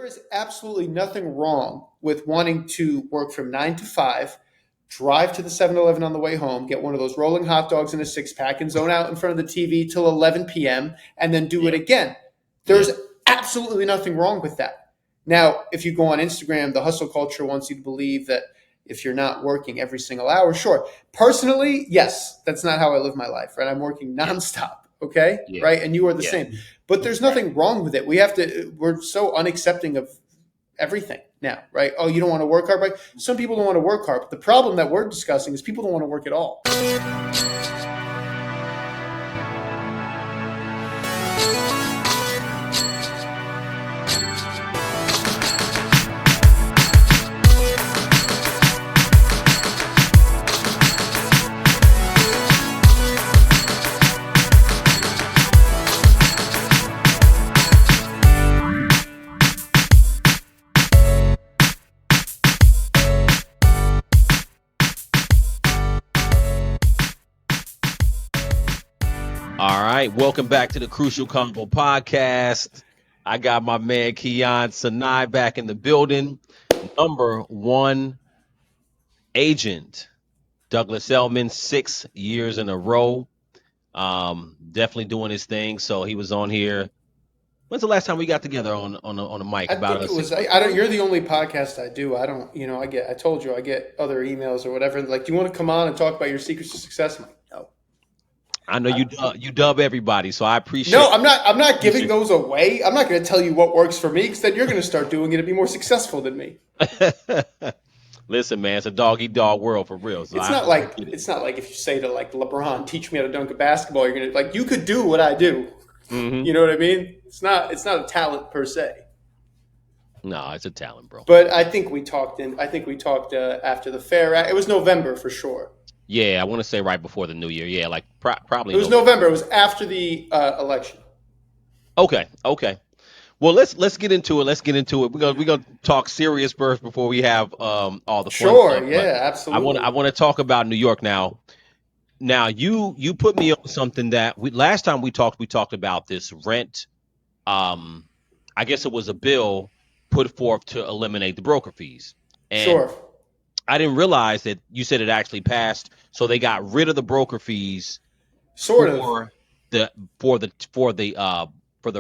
there is absolutely nothing wrong with wanting to work from 9 to 5, drive to the 7-Eleven on the way home, get one of those rolling hot dogs in a 6-pack and zone out in front of the TV till 11 p.m. and then do it again. There's absolutely nothing wrong with that. Now, if you go on Instagram, the hustle culture wants you to believe that if you're not working every single hour, sure. Personally, yes, that's not how I live my life, right? I'm working nonstop, okay? Yeah. Right? And you are the same. But there's nothing wrong with it. We're so unaccepting of everything now, right? Oh, you don't want to work hard, right? Some people don't want to work hard. But the problem that we're discussing is people don't want to work at all. All right, welcome back to the Crucial Convo podcast. I got my man Keyan Sanai back in the building. Number one agent, Doug Elliman, 6 years in a row. Definitely doing his thing. So he was on here. When's the last time we got together on a mic? You're the only podcast I do. I don't. I told you I get other emails or whatever. Like, do you want to come on and talk about your secrets to success? I'm like, no. I know you dub everybody, so I appreciate. No, I'm not giving those away. I'm not going to tell you what works for me, because then you're going to start doing it and be more successful than me. Listen, man, it's a dog-eat-dog world for real. So it's not like if you say to like LeBron, teach me how to dunk a basketball, you're gonna you could do what I do. Mm-hmm. You know what I mean? It's not a talent per se. No, it's a talent, bro. But I think we talked after the fair. It was November for sure. Yeah, I want to say right before the new year. Yeah, like probably. It was November. It was after the election. Okay. Well, let's get into it. We're gonna talk serious first before we have all the fun sure. stuff. Yeah, absolutely. I want to talk about New York now. Now you put me on something that last time we talked about this rent. I guess it was a bill put forth to eliminate the broker fees. And sure. I didn't realize that you said it actually passed, so they got rid of the broker fees. For the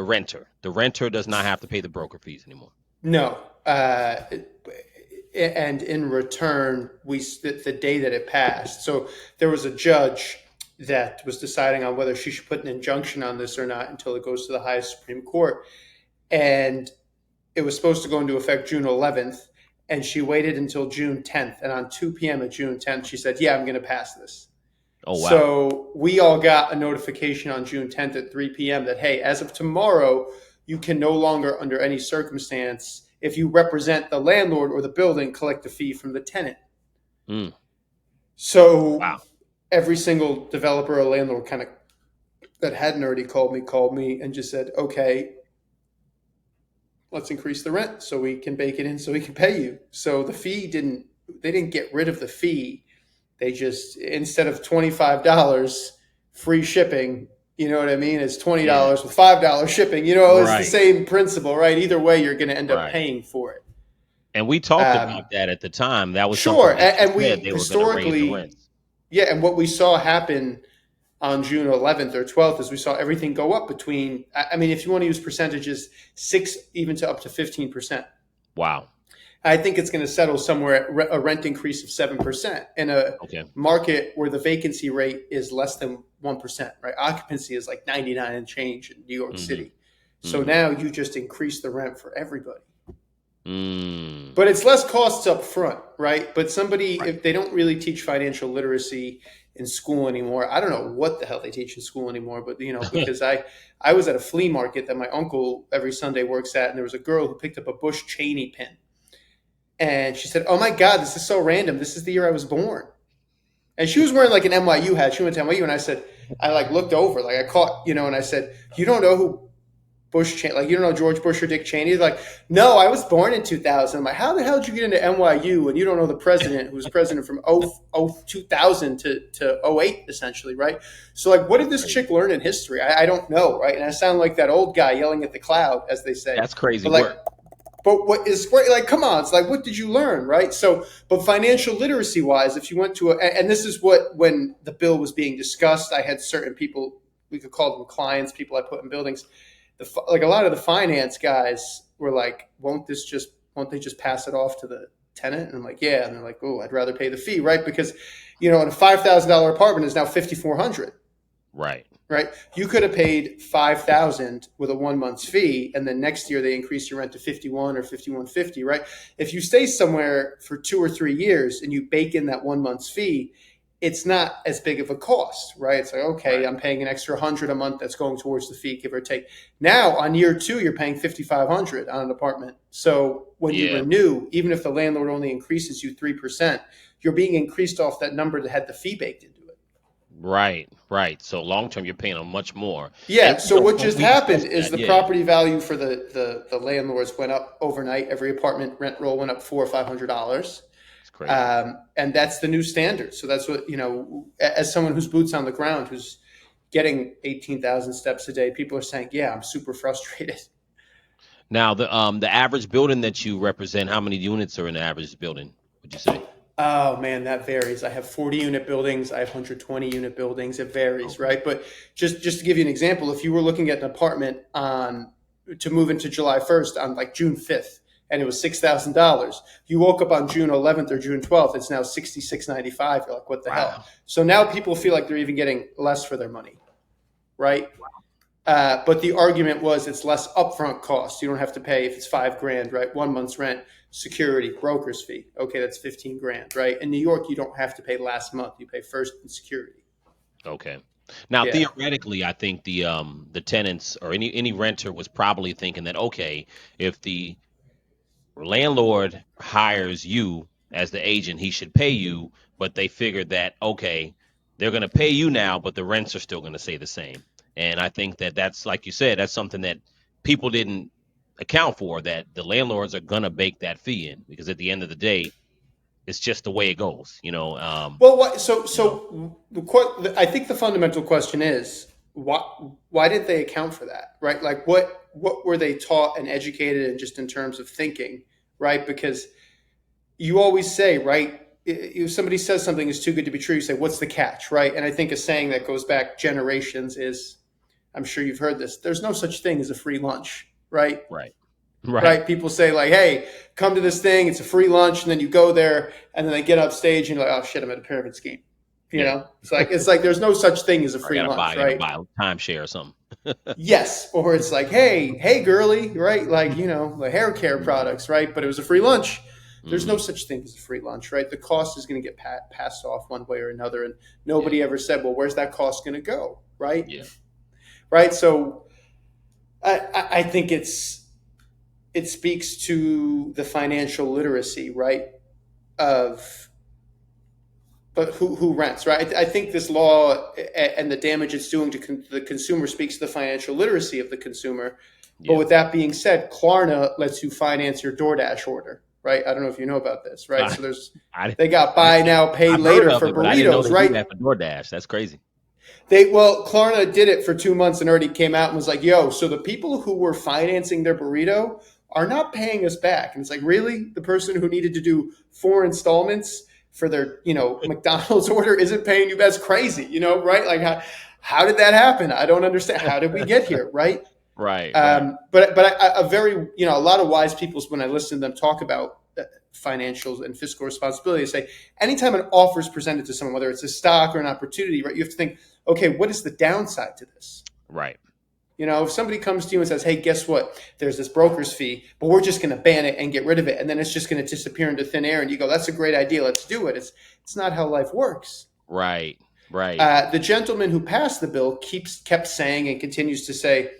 renter. The renter does not have to pay the broker fees anymore. No, and in return, the day that it passed. So there was a judge that was deciding on whether she should put an injunction on this or not until it goes to the highest Supreme Court, and it was supposed to go into effect June 11th. And she waited until June 10th. And on 2 p.m. at June 10th, she said, yeah, I'm going to pass this. Oh, wow. So we all got a notification on June 10th at 3 p.m. that, hey, as of tomorrow, you can no longer, under any circumstance, if you represent the landlord or the building, collect a fee from the tenant. Mm. So every single developer or landlord that hadn't already called me and just said, okay, let's increase the rent so we can bake it in so we can pay you. So the fee they didn't get rid of the fee. They just, instead of $25 free shipping, you know what I mean? It's $20 with $5 shipping. You know, it's the same principle, right? Either way, you're going to end up paying for it. And we talked about that at the time. That was sure. And we historically, yeah. And what we saw happen on June 11th or 12th is we saw everything go up between, I mean, if you want to use percentages, 6 even to up to 15%. Wow. I think it's going to settle somewhere at a rent increase of 7% in a market where the vacancy rate is less than 1%, right? Occupancy is like 99 and change in New York City. So now you just increase the rent for everybody. But it's less costs up front, right? But if they don't really teach financial literacy in school anymore, I don't know what the hell they teach in school anymore, but because I was at a flea market that my uncle every Sunday works at, and there was a girl who picked up a Bush Cheney pin. And she said, oh my God, this is so random. This is the year I was born. And she was wearing like an NYU hat. She went to NYU, and I said, I looked over, I caught, and I said, you don't know who Bush Cheney, you don't know George Bush or Dick Cheney? He's like, no, I was born in 2000. I'm like, how the hell did you get into NYU and you don't know the president who was president from 2000 to 08, essentially, right? So what did this chick learn in history? I don't know, right? And I sound like that old guy yelling at the cloud, as they say. That's crazy work. But what is great, like, come on, it's like, what did you learn, right? So, but financial literacy wise, if you went to and this is what, when the bill was being discussed, I had certain people, we could call them clients, people I put in buildings. Like a lot of the finance guys were like, won't they just pass it off to the tenant? And I'm like, yeah. And they're like, oh, I'd rather pay the fee, right? Because, in a $5,000 apartment is now $5,400. Right. You could have paid $5,000 with a 1 month's fee, and then next year they increase your rent to $51 or $51.50. Right. If you stay somewhere for 2 or 3 years and you bake in that 1 month's fee, it's not as big of a cost, right? It's like, okay, right, I'm paying an extra $100 a month that's going towards the fee, give or take. Now on year 2, you're paying $5,500 on an apartment. So when you renew, even if the landlord only increases you 3%, you're being increased off that number that had the fee baked into it. Right. So long term, you're paying them much more. Yeah. And so what just happened is the property value for the landlords went up overnight. Every apartment rent roll went up $400 or $500. And that's the new standard. So that's what, as someone whose boots on the ground, who's getting 18,000 steps a day, people are saying, yeah, I'm super frustrated. Now, the average building that you represent, how many units are in the average building, would you say? Oh, man, that varies. I have 40-unit buildings. I have 120-unit buildings. It varies, right? But just to give you an example, if you were looking at an apartment to move into July 1st on like June 5th, and it was $6,000. You woke up on June 11th or June 12th, it's now $6,695. You're like, what the hell? So now people feel like they're even getting less for their money, right? But the argument was it's less upfront cost. You don't have to pay if it's $5,000, right? 1 month's rent, security, broker's fee. Okay, that's $15,000, right? In New York, you don't have to pay last month. You pay first in security. Okay. Now, theoretically, I think the tenants or any renter was probably thinking that, okay, if the landlord hires you as the agent, he should pay you, but they figured that, okay, they're going to pay you now, but the rents are still going to stay the same. And I think that's, like you said, that's something that people didn't account for, that the landlords are going to bake that fee in, because at the end of the day, it's just the way it goes, I think the fundamental question is, why didn't they account for that, right? Like what were they taught and educated in, just in terms of thinking, right? Because you always say, right, if somebody says something is too good to be true, you say, what's the catch, right? And I think a saying that goes back generations is, I'm sure you've heard this, there's no such thing as a free lunch, right? Right. People say like, hey, come to this thing, it's a free lunch, and then you go there, and then they get up stage and you're like, oh shit, I'm at a pyramid scheme. You know, it's like there's no such thing as a free lunch, right? Buy a timeshare or something. Yes, or it's like, hey, girly, right? Like, the hair care products, right? But it was a free lunch. There's no such thing as a free lunch, right? The cost is going to get passed off one way or another, and nobody ever said, well, where's that cost going to go, right? Yeah. Right. So I think it speaks to the financial literacy, right? But who rents, right? I think this law and the damage it's doing to the consumer speaks to the financial literacy of the consumer. But with that being said, Klarna lets you finance your DoorDash order, right? I don't know if you know about this, right? So they got buy now, pay later for burritos, right? Do that for DoorDash. That's crazy. Klarna did it for 2 months and already came out and was like, yo, so the people who were financing their burrito are not paying us back. And it's like, really? The person who needed to do 4 installments for their, McDonald's order isn't paying you? That's crazy, right? Like, how did that happen? I don't understand. How did we get here, right? Right. But a lot of wise people, when I listen to them talk about financials and fiscal responsibility, they say anytime an offer is presented to someone, whether it's a stock or an opportunity, right, you have to think, okay, what is the downside to this? Right. If somebody comes to you and says, hey, guess what? There's this broker's fee, but we're just going to ban it and get rid of it, and then it's just going to disappear into thin air, and you go, that's a great idea, let's do it. It's not how life works. Right. The gentleman who passed the bill kept saying and continues to say,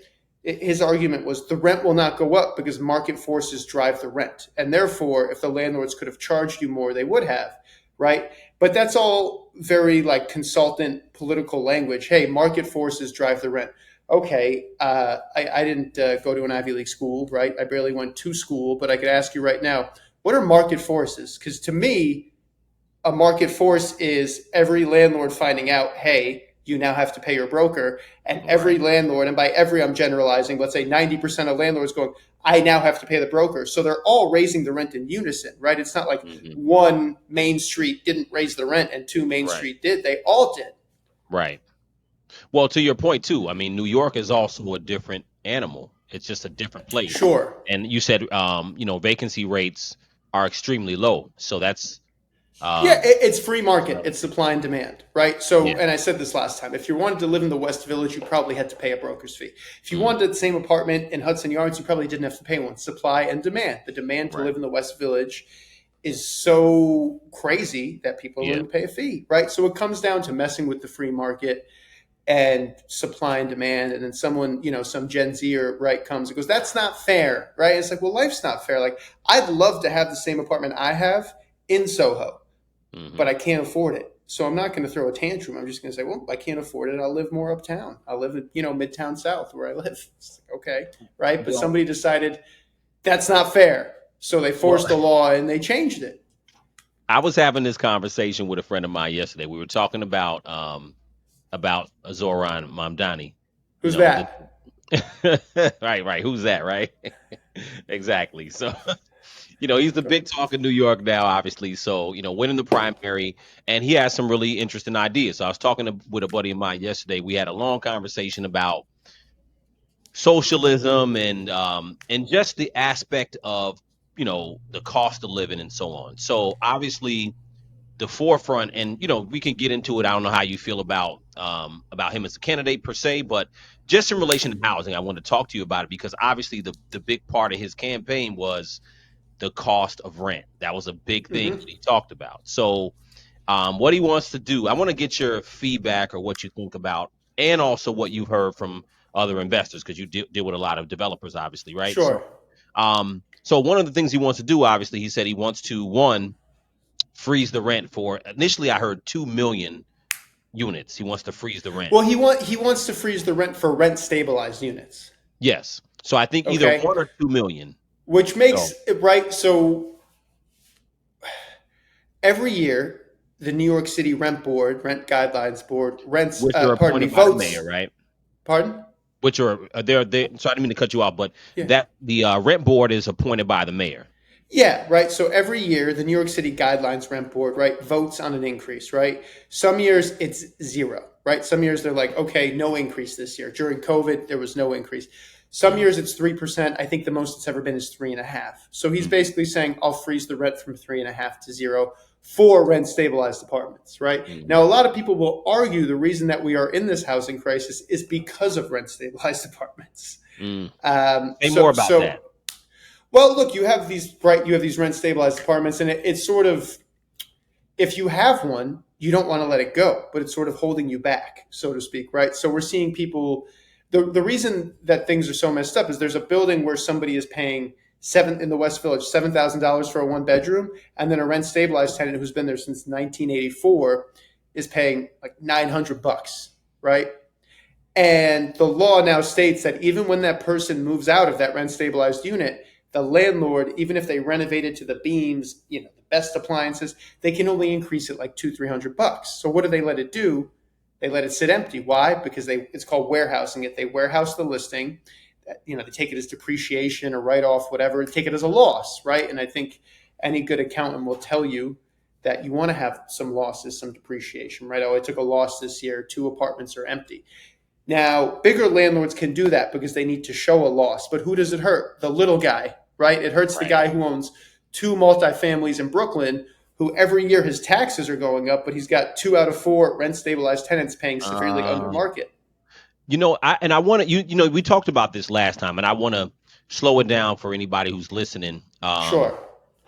his argument was the rent will not go up because market forces drive the rent. And therefore, if the landlords could have charged you more, they would have, right? But that's all very like consultant political language. Hey, market forces drive the rent. Okay, I didn't go to an Ivy League school, right? I barely went to school, but I could ask you right now, what are market forces? Because to me, a market force is every landlord finding out, hey, you now have to pay your broker. And every landlord, and by every I'm generalizing, let's say 90% of landlords going, I now have to pay the broker. So they're all raising the rent in unison, right? It's not like one Main Street didn't raise the rent and two Main Street did. They all did. Right. Well, to your point too, I mean, New York is also a different animal. It's just a different place. Sure. And you said, vacancy rates are extremely low. So that's it's free market. It's supply and demand, right? So, and I said this last time, if you wanted to live in the West Village, you probably had to pay a broker's fee. If you wanted the same apartment in Hudson Yards, you probably didn't have to pay one. Supply and demand. The demand to live in the West Village is so crazy that people are willing to pay a fee, right? So it comes down to messing with the free market and supply and demand. And then someone, some Gen Zer, comes and goes, that's not fair, right? It's like, well, life's not fair. Like, I'd love to have the same apartment I have in Soho, but I can't afford it. So I'm not going to throw a tantrum. I'm just going to say, well, I can't afford it. I'll live more uptown. I'll live in, Midtown South where I live. It's like, okay, right? But somebody decided that's not fair. So they forced the law and they changed it. I was having this conversation with a friend of mine yesterday. We were talking about Zohran Mamdani. Who's that? Right. Who's that, right? Exactly. So, he's the big talk in New York now, obviously. So, winning the primary, and he has some really interesting ideas. So I was talking with a buddy of mine yesterday. We had a long conversation about socialism and just the aspect of, the cost of living and so on. So obviously the forefront, and we can get into it. I don't know how you feel about him as a candidate per se, but just in relation to housing, I want to talk to you about it because obviously the big part of his campaign was the cost of rent. That was a big thing that he talked about. So what he wants to do, I want to get your feedback or what you think about, and also what you've heard from other investors, because you deal with a lot of developers, obviously, right? Sure. So one of the things he wants to do, obviously, he said he wants to, freeze the rent for, initially I heard 2 million units. He wants to freeze the rent. Well, he wants to freeze the rent for rent stabilized units. Yes. So I think either 1 or 2 million. Which makes it right. So every year, the New York City Rent Guidelines Board votes. By the mayor, right? Pardon? Which are they? So I didn't mean to cut you off, but that the rent board is appointed by the mayor. Yeah, right. So every year, the New York City Guidelines Rent Board, votes on an increase, right? Some years it's zero, right? Some years they're like, okay, no increase this year. During COVID, there was no increase. Some years it's 3%. I think the most it's ever been is 3.5%. So he's basically saying, I'll freeze the rent from 3.5% to 0% for rent stabilized apartments, right? Now, a lot of people will argue the reason that we are in this housing crisis is because of rent stabilized apartments. Say more about that. Well, look, you have these rent stabilized apartments, and it's sort of, if you have one, you don't want to let it go, but it's sort of holding you back, so to speak, right? So we're seeing people, the reason that things are so messed up is there's a building where somebody is paying in the West Village, $7,000 for a 1-bedroom, and then a rent stabilized tenant who's been there since 1984 is paying like $900, right? And the law now states that even when that person moves out of that rent stabilized unit, the landlord, even if they renovate it to the beams, the best appliances, they can only increase it like $200-300. So what do they let it do? They let it sit empty. Why? Because it's called warehousing it. They warehouse the listing. They take it as depreciation or write off, whatever. Take it as a loss, right? And I think any good accountant will tell you that you want to have some losses, some depreciation, right? Oh, I took a loss this year. 2 apartments are empty. Now, bigger landlords can do that because they need to show a loss. But who does it hurt? The little guy, right? It hurts the guy who owns 2 multifamilies in Brooklyn, who every year his taxes are going up, but he's got 2 out of 4 rent stabilized tenants paying severely under market. I want to, we talked about this last time, and I want to slow it down for anybody who's listening. Sure.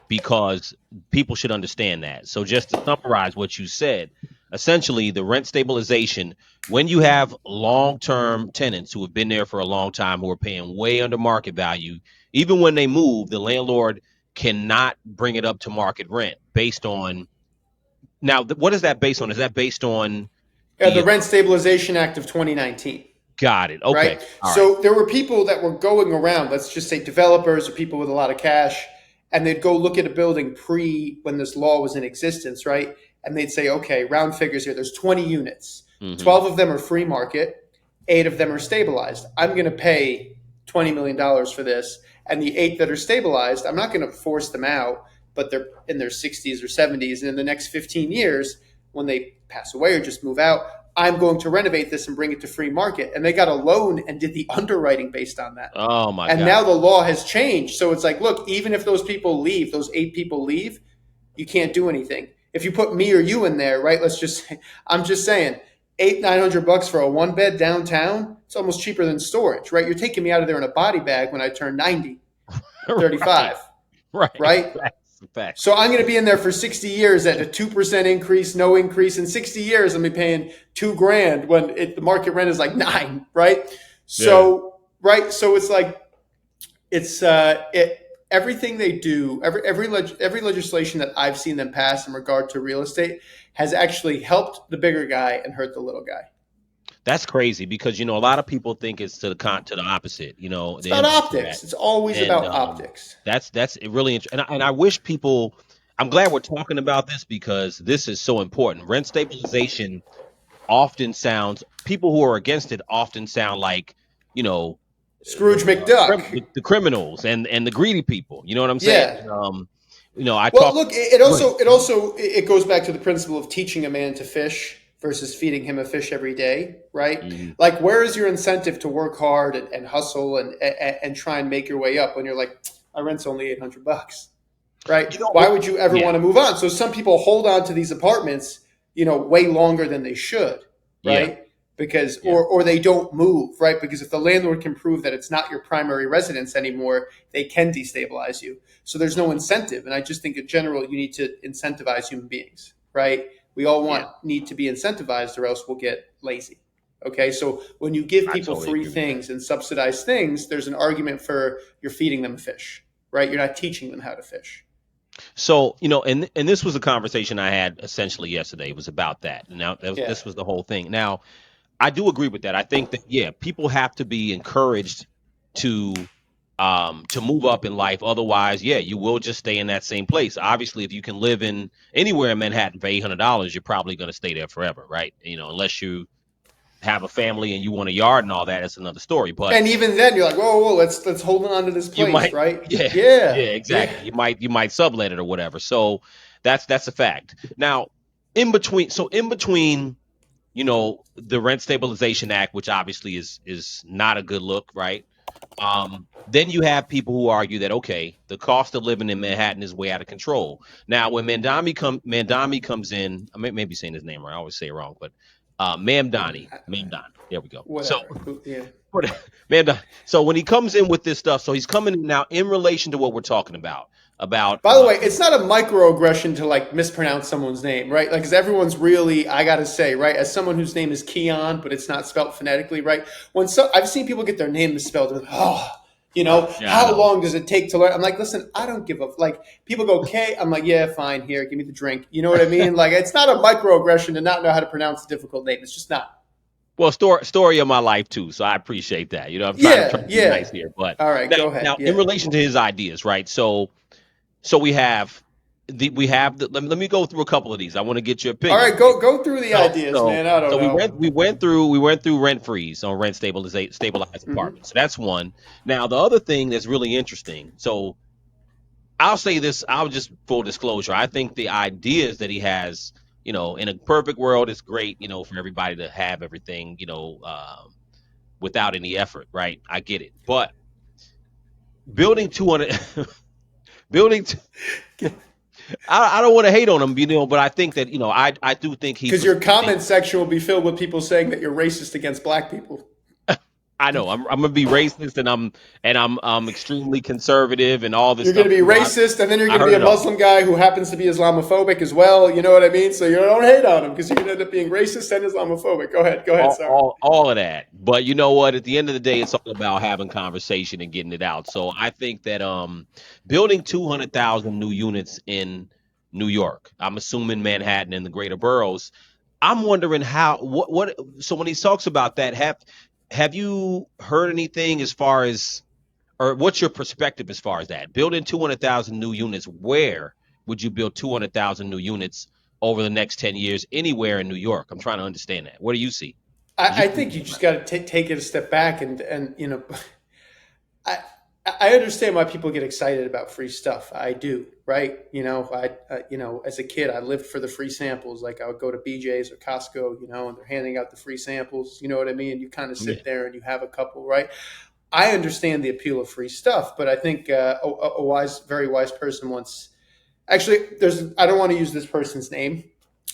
Because people should understand that. So just to summarize what you said, essentially the rent stabilization, when you have long-term tenants who have been there for a long time, who are paying way under market value, even when they move, the landlord cannot bring it up to market rent based on, now what is that based on? Is that based on the Rent Stabilization Act of 2019? Got it. Okay. Right? So there were people that were going around, let's just say developers or people with a lot of cash, and they'd go look at a building when this law was in existence, right? And they'd say, okay, round figures here, there's 20 units. 12 of them are free market, 8 of them are stabilized. I'm going to pay $20 million for this. And the 8 that are stabilized, I'm not going to force them out, but they're in their 60s or 70s. And in the next 15 years, when they pass away or just move out, I'm going to renovate this and bring it to free market. And they got a loan and did the underwriting based on that. Oh, my God. And now the law has changed. So it's like, look, even if those people leave, those 8 people leave, you can't do anything. If you put me or you in there, right, I'm just saying, $800-900 for a 1-bed downtown, it's almost cheaper than storage, right? You're taking me out of there in a body bag when I turn 90, 35, right? Facts. So I'm going to be in there for 60 years at a 2% increase, no increase. In 60 years, I'm going to be paying $2,000 when the market rent is like $9,000, right? So, right. So it's like, everything they do, every legislation that I've seen them pass in regard to real estate has actually helped the bigger guy and hurt the little guy. That's crazy because, a lot of people think it's to the opposite. It's about optics. It's always about optics. That's really interesting. And I wish people, I'm glad we're talking about this because this is so important. Rent stabilization often sounds, people who are against it often sound like, Scrooge McDuck, the criminals and the greedy people. You know what I'm saying? Yeah. Look, it goes back to the principle of teaching a man to fish versus feeding him a fish every day, right? Mm-hmm. Like, where is your incentive to work hard and hustle and try and make your way up when you're like, my rent's only $800, right? Why would you ever want to move on? So some people hold on to these apartments, way longer than they should, right? Yeah. Because or they don't move, right? Because if the landlord can prove that it's not your primary residence anymore, they can destabilize you. So there's no incentive. And I just think in general, you need to incentivize human beings, right? We all need to be incentivized or else we'll get lazy. Okay. So when you give people free things and subsidize things, there's an argument for you're feeding them a fish, right? You're not teaching them how to fish. So, and this was a conversation I had essentially yesterday. It was about that. Now, this was the whole thing. Now, I do agree with that. I think that, people have to be encouraged to move up in life. Otherwise, you will just stay in that same place. Obviously, if you can live in anywhere in Manhattan for $800, you're probably going to stay there forever, right? Unless you have a family and you want a yard and all that, it's another story. And even then, you're like, whoa, let's hold on to this place, right? Yeah, exactly. Yeah. You might sublet it or whatever. So that's a fact. Now, in between, the Rent Stabilization Act, which obviously is not a good look, right? Then you have people who argue that, okay, the cost of living in Manhattan is way out of control. Now, when Mamdani comes in, I may be saying his name right, I always say it wrong, but Mamdani, there we go. Whatever. Mamdani. So when he comes in with this stuff, so he's coming in now in relation to what we're talking about. By the way, it's not a microaggression to like mispronounce someone's name, right? Like, because everyone's really, I gotta say, right, as someone whose name is Keyan, but it's not spelled phonetically, right? I've seen people get their name misspelled, like, how long does it take to learn? I'm like, listen, I don't give a like. People go K, I'm like, yeah, fine, here, give me the drink. You know what I mean? Like, it's not a microaggression to not know how to pronounce a difficult name. It's just not. Well, story of my life too, so I appreciate that. I'm trying to be nice here, but all right, go ahead. Now, in relation to his ideas, right? So we have let me go through a couple of these. I want to get your opinion. All right, go through the ideas, man. I don't know. We went through rent freeze on rent stabilized apartments. So that's one. Now the other thing that's really interesting. So I'll say this. I'll just full disclosure. I think the ideas that he has, in a perfect world, is great. For everybody to have everything, without any effort, right? I get it, but building 200. I don't want to hate on him, but I think that I do think because your comment section will be filled with people saying that you're racist against black people. I know I'm gonna be racist and I'm extremely conservative and all this. You're gonna be racist and then you're gonna be a Muslim guy who happens to be Islamophobic as well. You know what I mean? So you don't hate on him because you're gonna end up being racist and Islamophobic. Go ahead, sir. All of that. But you know what? At the end of the day, it's all about having conversation and getting it out. So I think that building 200,000 new units in New York, I'm assuming Manhattan and the greater boroughs. I'm wondering what. So when he talks about that, have you heard anything as far as, or what's your perspective as far as that? Building 200,000 new units, where would you build 200,000 new units over the next 10 years anywhere in New York? I'm trying to understand that. What do you see? I think you just got to take it a step back and you know, I I understand why people get excited about free stuff. I do, right? You know, you know, as a kid, I lived for the free samples. Like I would go to BJ's or Costco, you know, and they're handing out the free samples. You know what I mean? You kind of sit there and you have a couple, right? I understand the appeal of free stuff, but I think very wise person once. Actually, I don't want to use this person's name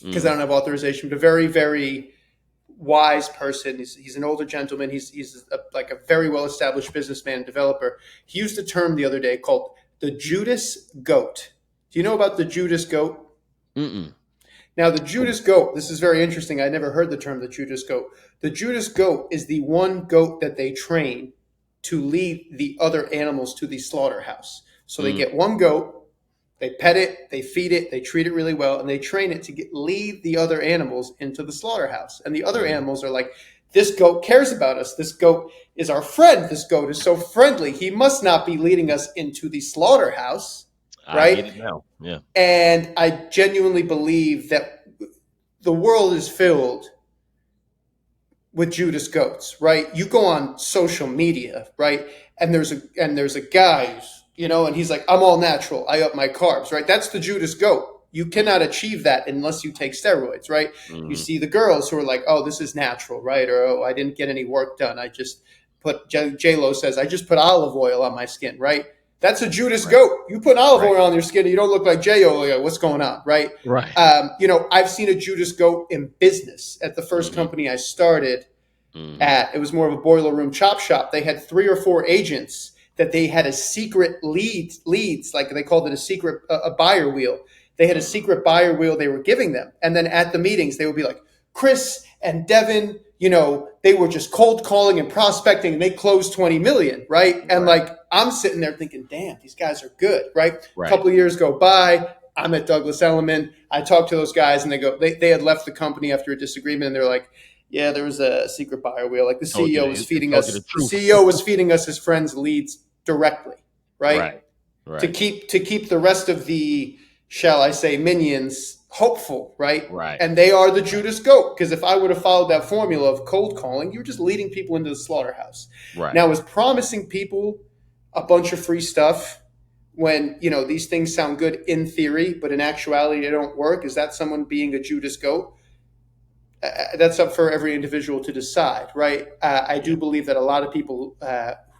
because I don't have authorization, but a very, very wise person. He's an older gentleman. He's like a very well-established businessman and developer. He used a term the other day called the Judas goat. Do you know about the Judas goat? Mm-mm. Now, the Judas goat, this is very interesting. I never heard the term the Judas goat. The Judas goat is the one goat that they train to lead the other animals to the slaughterhouse. So they get one goat, they pet it, they feed it, they treat it really well, and they train it to lead the other animals into the slaughterhouse. And the other animals are like, this goat cares about us. This goat is our friend. This goat is so friendly. He must not be leading us into the slaughterhouse, right? I get it now. Yeah. And I genuinely believe that the world is filled with Judas goats, right? You go on social media, right? And there's a guy who's, you know, and he's like, I'm all natural. I up my carbs, right? That's the Judas goat. You cannot achieve that unless you take steroids, right? Mm-hmm. You see the girls who are like, oh, this is natural, right? Or, oh, I didn't get any work done. I just put, J-Lo says, I just put olive oil on my skin, right? That's a Judas goat. You put olive oil on your skin and you don't look like J-O. Like, what's going on, right? Right. You know, I've seen a Judas goat in business at the first company I started at. It was more of a boiler room chop shop. They had 3 or 4 agents that they had a secret leads, like they called it a buyer wheel. They had a secret buyer wheel they were giving them. And then at the meetings, they would be like, Chris and Devin, you know, they were just cold calling and prospecting and they closed 20 million, right? And like, I'm sitting there thinking, damn, these guys are good, right? A couple of years go by. I'm at Doug Elliman. I talk to those guys and they had left the company after a disagreement and they're like, yeah, there was a secret buyer wheel. Like the CEO was feeding us. The CEO was feeding us his friends' leads directly, right? To keep the rest of the, shall I say, minions hopeful, right? And they are the Judas goat, because if I would have followed that formula of cold calling, you're just leading people into the slaughterhouse. Now, is promising people a bunch of free stuff when, you know, these things sound good in theory, but in actuality they don't work? Is that someone being a Judas goat? That's up for every individual to decide, right? I do believe that a lot of people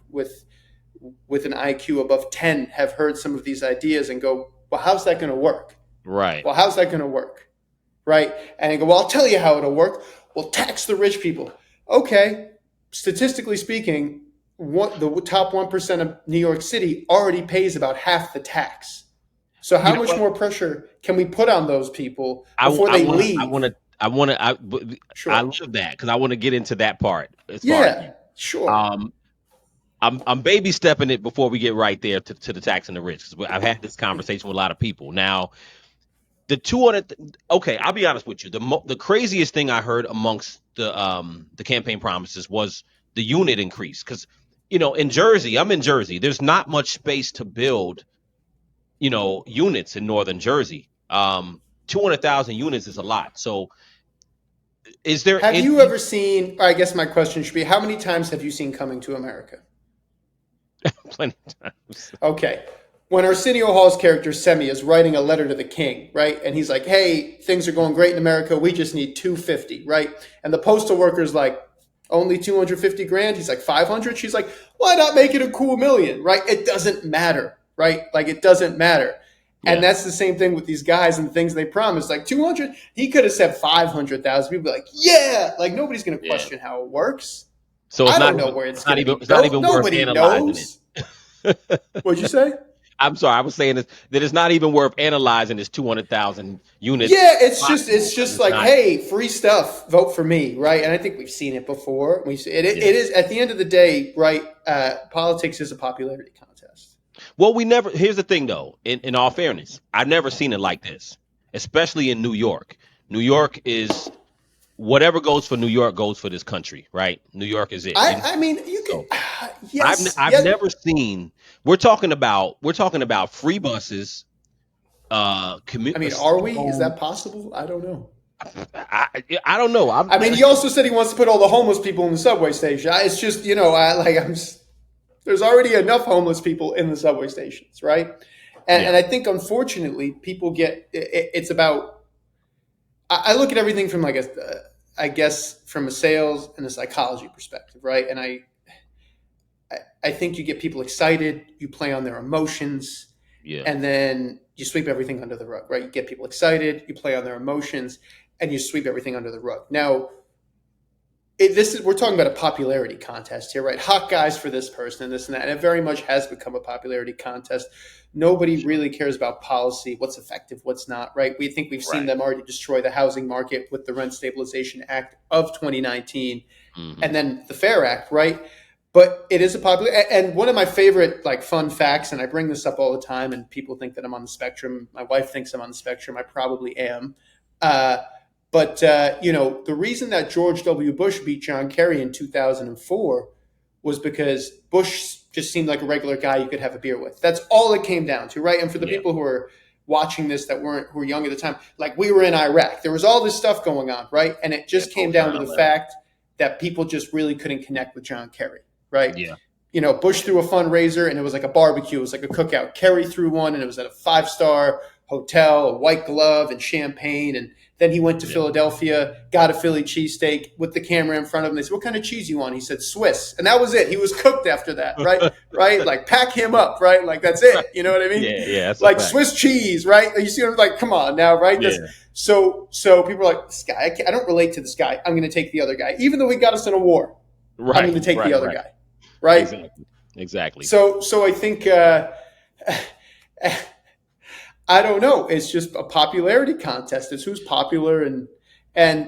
with an IQ above 10 have heard some of these ideas and go, well, how's that going to work? Right. Well, how's that going to work? Right. And I go, well, I'll tell you how it'll work. Well, tax the rich people. Okay. Statistically speaking, the top 1% of New York City already pays about half the tax. So how much more pressure can we put on those people before they leave? I love that because I want to get into that part. Sure. I'm baby stepping it before we get right there to the tax and the rich. Because I've had this conversation with a lot of people. Now, the 200. Okay, I'll be honest with you. The craziest thing I heard amongst the campaign promises was the unit increase. Because, you know, in Jersey, I'm in Jersey. There's not much space to build, you know, units in northern Jersey. 200,000 units is a lot. So, have you ever seen? I guess my question should be: how many times have you seen Coming to America? Plenty of times. Okay. When Arsenio Hall's character Semi is writing a letter to the king, right? And he's like, hey, things are going great in America. We just need 250, right? And the postal worker's like, only 250 grand? He's like, 500? She's like, why not make it a cool million, right? It doesn't matter, right? Like, it doesn't matter. Yeah. And that's the same thing with these guys and the things they promise. Like 200, he could have said 500,000. People be like, yeah, like nobody's going to question how it works. So I don't know where it's going to be. It's not even worth analyzing it. What'd you say? I'm sorry. I was saying that it's not even worth analyzing this 200,000 units. Yeah, it's just like, hey, free stuff, vote for me, right? And I think we've seen it before. It is at the end of the day, right? Politics is a popularity contest. Well, here's the thing though, in all fairness, I've never seen it like this, especially in New York. New York is whatever goes for New York goes for this country, right? New York is it. I mean, you can. Yes, I've never seen. We're talking about free buses, I mean, are we? Is that possible? I don't know. I don't know. I mean, he also said he wants to put all the homeless people in the subway station. It's just, there's already enough homeless people in the subway stations, right? And I think, unfortunately, people get it's about. I look at everything from I guess from a sales and a psychology perspective, right? And I think you get people excited, you play on their emotions, and then you sweep everything under the rug, right? You get people excited, you play on their emotions, and you sweep everything under the rug. Now, we're talking about a popularity contest here, right? Hot guys for this person, this and that, and it very much has become a popularity contest. Nobody really cares about policy, what's effective, what's not, right? We think we've seen them already destroy the housing market with the Rent Stabilization Act of 2019, and then the FAIR Act, right? But it is a popular, and one of my favorite fun facts, and I bring this up all the time, and people think that I'm on the spectrum. My wife thinks I'm on the spectrum. I probably am. But the reason that George W. Bush beat John Kerry in 2004 was because Bush just seemed like a regular guy you could have a beer with. That's all it came down to, right? And for the people who are watching this who were young at the time, we were in Iraq. There was all this stuff going on, right? And it just came down to the fact that people just really couldn't connect with John Kerry, right? Yeah. Bush threw a fundraiser and it was like a barbecue. It was like a cookout. Kerry threw one and it was at a 5-star hotel, a white glove and champagne. And then he went to Philadelphia, got a Philly cheesesteak with the camera in front of him. They said, "What kind of cheese you want?" He said, "Swiss." And that was it. He was cooked after that, right? Right? Pack him up, right? That's it. You know what I mean? Yeah. Swiss cheese, right? You see what I'm come on now, right? Yeah. So people are like, this guy, I don't relate to this guy. I'm going to take the other guy. Even though he got us in a war, I'm going to take the other guy, right? Exactly. So I think I don't know. It's just a popularity contest. It's who's popular and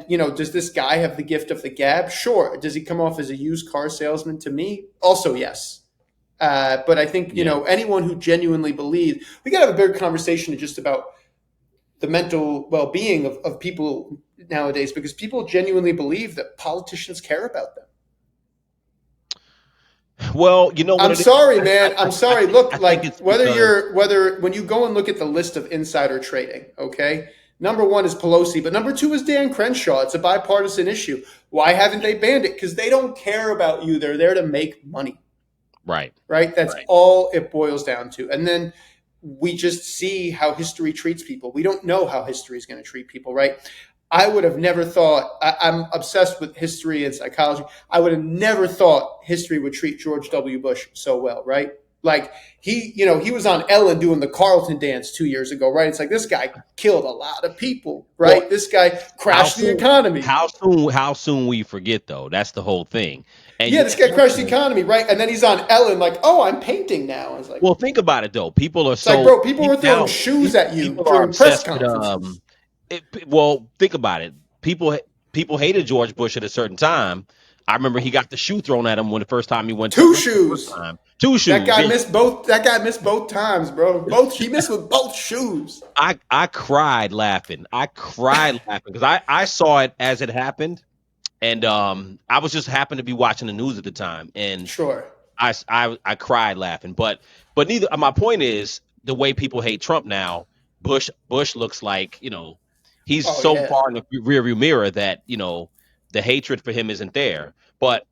does this guy have the gift of the gab? Sure. Does he come off as a used car salesman to me? Also, yes. But I think, anyone who genuinely believes, we got to have a bigger conversation just about the mental well-being of people nowadays, because people genuinely believe that politicians care about them. Well, what I'm sorry, man. I'm sorry. Look, when you go and look at the list of insider trading, okay, number 1 is Pelosi, but number 2 is Dan Crenshaw. It's a bipartisan issue. Why haven't they banned it? Because they don't care about you. They're there to make money. Right. That's all it boils down to. And then we just see how history treats people. We don't know how history is going to treat people, right? I would have never thought, I'm obsessed with history and psychology. I would have never thought history would treat George W. Bush so well, right? He was on Ellen doing the Carlton dance 2 years ago, right? It's this guy killed a lot of people, right? Well, this guy crashed the economy. How soon we forget, though? That's the whole thing. And this guy crashed the economy, right? And then he's on Ellen I'm painting now. I was well, think about it, though. People are people were throwing shoes at you during press conferences. Think about it. People hated George Bush at a certain time. I remember he got the shoe thrown at him when the first time he went. Two shoes. That guy missed both. That guy missed both times, bro. He missed with both shoes. I cried laughing. Because I saw it as it happened, and I was just happened to be watching the news at the time, and I cried laughing. But neither. My point is the way people hate Trump now. Bush looks like he's far in the rearview mirror that the hatred for him isn't there. But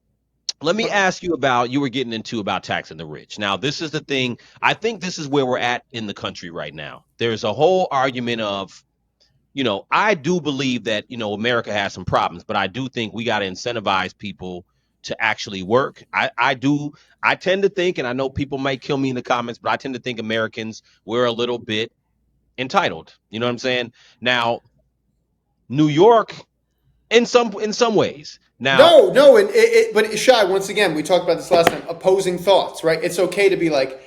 let me ask you you were getting into about taxing the rich. Now, this is the thing. I think this is where we're at in the country right now. There's a whole argument of, I do believe that, America has some problems, but I do think we got to incentivize people to actually work. I tend to think, and I know people might kill me in the comments, but I tend to think Americans, we're a little bit entitled. You know what I'm saying? Now, New York, in some ways. Now, no, but Shai, once again, we talked about this last time. Opposing thoughts, right? It's okay to be the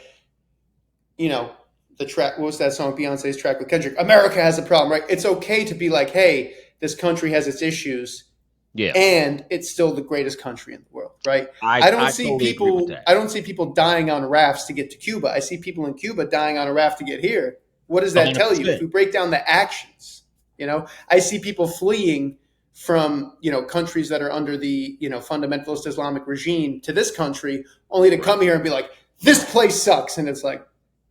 track. What was that song? Beyonce's track with Kendrick. America has a problem, right? It's okay to be hey, this country has its issues, and it's still the greatest country in the world, right? I don't see people dying on rafts to get to Cuba. I see people in Cuba dying on a raft to get here. What does that 100%. Tell you? If we break down the actions, I see people fleeing from, countries that are under the, fundamentalist Islamic regime to this country, only to come here and be this place sucks. And it's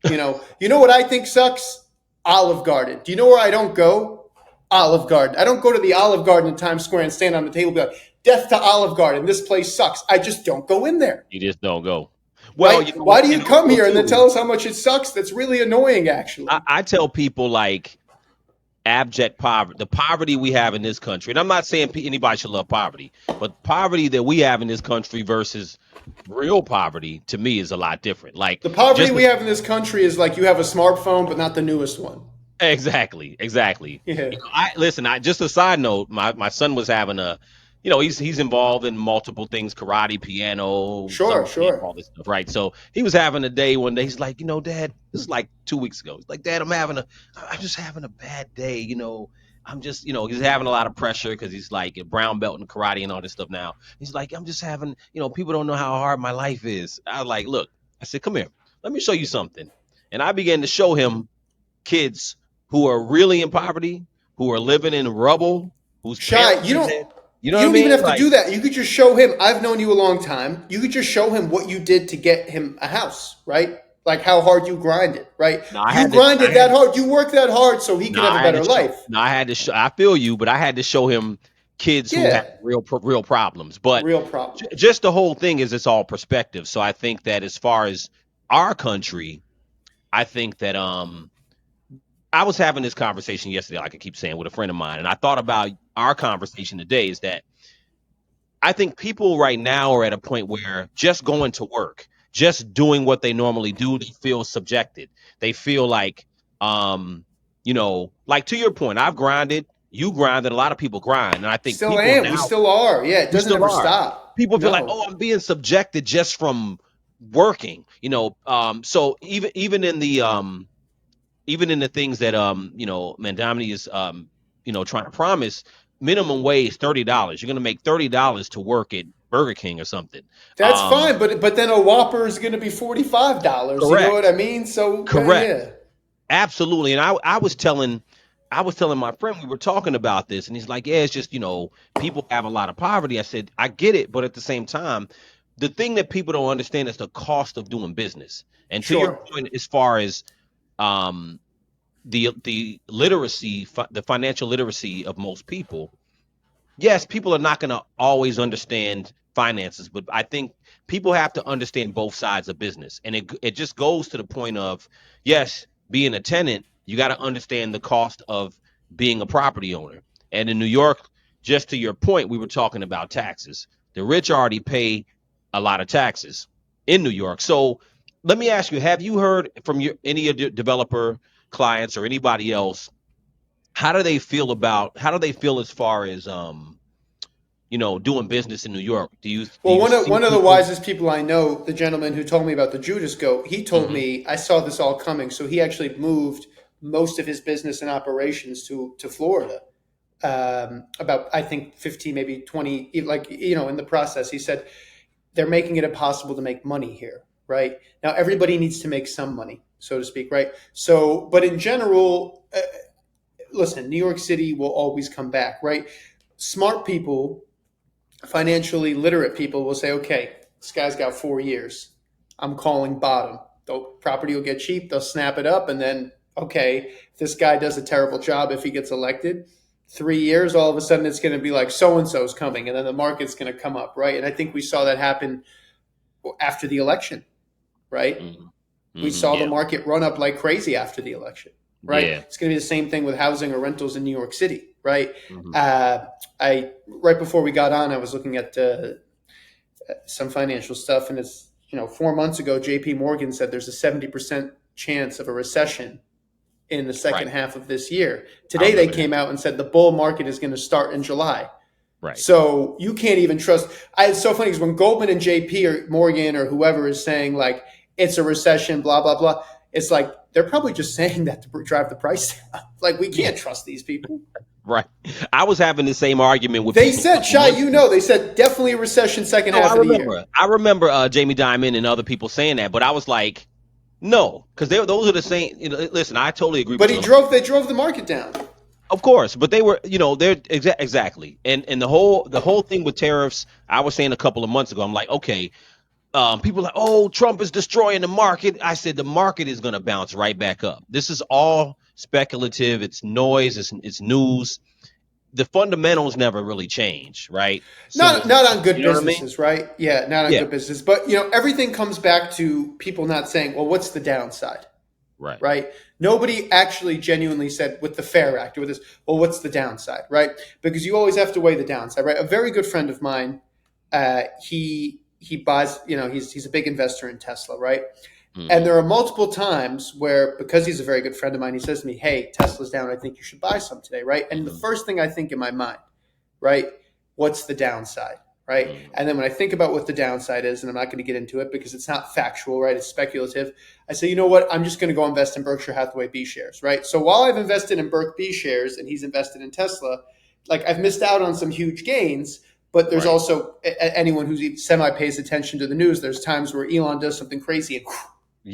you know what I think sucks? Olive Garden. Do you know where I don't go? Olive Garden. I don't go to the Olive Garden in Times Square and stand on the table and be like, death to Olive Garden. This place sucks. I just don't go in there. You just don't go. Well, right? Why do you come here and then tell us how much it sucks? That's really annoying, actually. I tell people like abject poverty, the poverty we have in this country, and I'm not saying anybody should love poverty, but poverty that we have in this country versus real poverty to me is a lot different. Like the poverty we have in this country is like you have a smartphone, but not the newest one. Exactly. Yeah. Listen, just a side note, my son was having he's involved in multiple things, karate, piano, sure, all this stuff, right? So he was having a day one day. He's like, Dad, this is like 2 weeks ago. He's like, Dad, I'm just having a bad day. I'm just, he's having a lot of pressure because he's like a brown belt in karate and all this stuff now. He's like, I'm just having, people don't know how hard my life is. I was like, look, I said, come here, let me show you something. And I began to show him kids who are really in poverty, who are living in rubble, who's shy. You don't even have to do that. You could just show him. I've known you a long time. You could just show him what you did to get him a house, right? Like how hard you grinded, right? You grinded that hard. You worked that hard so he could have a better life. I had to. I feel you, but I had to show him kids who have real problems. But real problems. Just the whole thing is it's all perspective. So I think that as far as our country, I think that I was having this conversation yesterday, like I keep saying, with a friend of mine, and I thought about our conversation today is that I think people right now are at a point where just going to work, just doing what they normally do, they feel subjected. They feel like, like to your point, I've grinded, you grinded, a lot of people grind, and I think we still are. Yeah, it doesn't ever stop. People feel like, I'm being subjected just from working, so even in the things that Mamdani is trying to promise, minimum wage $30. You're gonna make $30 to work at Burger King or something. That's fine, but then a Whopper is gonna be $45. You know what I mean? So correct. Yeah. Absolutely. And I was telling my friend, we were talking about this, and he's like, yeah, it's just people have a lot of poverty. I said, I get it, but at the same time, the thing that people don't understand is the cost of doing business. And to your point, as far as the literacy, the financial literacy of most people, yes, people are not going to always understand finances, but I think people have to understand both sides of business. And it just goes to the point of, yes, being a tenant, you got to understand the cost of being a property owner. And in New York, just to your point, we were talking about taxes. The rich already pay a lot of taxes in New York. So let me ask you, have you heard from any of your developer clients or anybody else, how do they feel as far as doing business in New York? One of the wisest people I know, the gentleman who told me about the Judas goat, he told me, I saw this all coming, so he actually moved most of his business and operations to Florida. About, I think 15, maybe 20, in the process, he said they're making it impossible to make money here. Right now, everybody needs to make some money, so to speak. Right. So, but in general, listen, New York City will always come back. Right. Smart people, financially literate people will say, okay, this guy's got 4 years. I'm calling bottom. The property will get cheap. They'll snap it up. And then, okay, if this guy does a terrible job, if he gets elected, 3 years, all of a sudden it's going to be like so-and-so's coming. And then the market's going to come up. Right. And I think we saw that happen after the election. Right. We saw the market run up like crazy after the election. Right. Yeah. It's going to be the same thing with housing or rentals in New York City. Right. Right before we got on, I was looking at some financial stuff, and it's 4 months ago, JP Morgan said there's a 70% chance of a recession in the second half of this year. Today they came out and said the bull market is going to start in July. Right. So you can't even trust. It's so funny because when Goldman and JP or Morgan or whoever is saying like it's a recession, blah blah blah, it's like they're probably just saying that to drive the price down. Like we can't trust these people. Right. I was having the same argument with. They said, Shai, they said definitely a recession second half of the year. I remember Jamie Dimon and other people saying that, but I was like, no, because those are the same. Listen, I totally agree. But they drove the market down. Of course, but they were, they're exactly. And the whole thing with tariffs, I was saying a couple of months ago, I'm like, okay, people are like, oh, Trump is destroying the market. I said the market is going to bounce right back up. This is all speculative, it's noise, it's news. The fundamentals never really change, right? So Not on good you know what I mean? businesses, right? Yeah, not on Yeah. good business. But everything comes back to people not saying, well, what's the downside? Right. Right? Nobody actually genuinely said with the FAIR Act or with this, well, what's the downside, right? Because you always have to weigh the downside, right? A very good friend of mine, he buys, he's a big investor in Tesla, right? And there are multiple times where, because he's a very good friend of mine, he says to me, hey, Tesla's down. I think you should buy some today, right? And the first thing I think in my mind, right, what's the downside, right? And then when I think about what the downside is, and I'm not going to get into it because it's not factual, right? It's speculative. I say, you know what? I'm just going to go invest in Berkshire Hathaway B shares, right? So while I've invested in Berk B shares and he's invested in Tesla, like I've missed out on some huge gains. But there's also anyone who semi pays attention to the news. There's times where Elon does something crazy and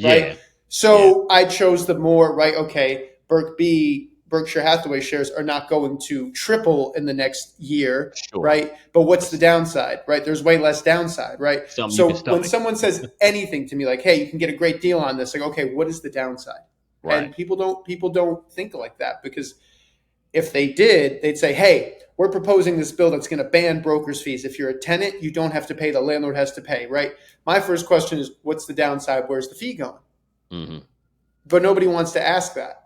right? So I chose the more, right, okay, Berkshire Hathaway shares are not going to triple in the next year, right? But what's the downside, right? There's way less downside, right? So when someone says anything to me like, hey, you can get a great deal on this, like, okay, what is the downside? Right. And people don't think like that, because if they did, they'd say, hey, we're proposing this bill that's going to ban broker's fees. If you're a tenant, you don't have to pay. The landlord has to pay, right? My first question is, what's the downside? Where's the fee going? But nobody wants to ask that.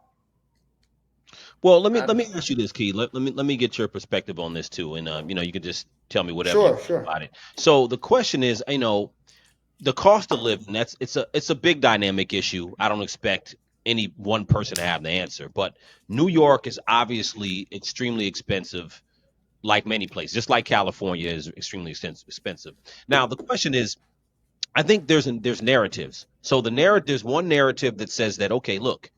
Well, let me ask you this, Key. Let me get your perspective on this too, and you can just tell me whatever you think about it. So the question is, the cost of living. It's a big dynamic issue. I don't expect any one person to have the answer, but New York is obviously extremely expensive, like many places, just like California is extremely expensive. Now the question is, I think there's narratives. So there's one narrative that says that, okay, look,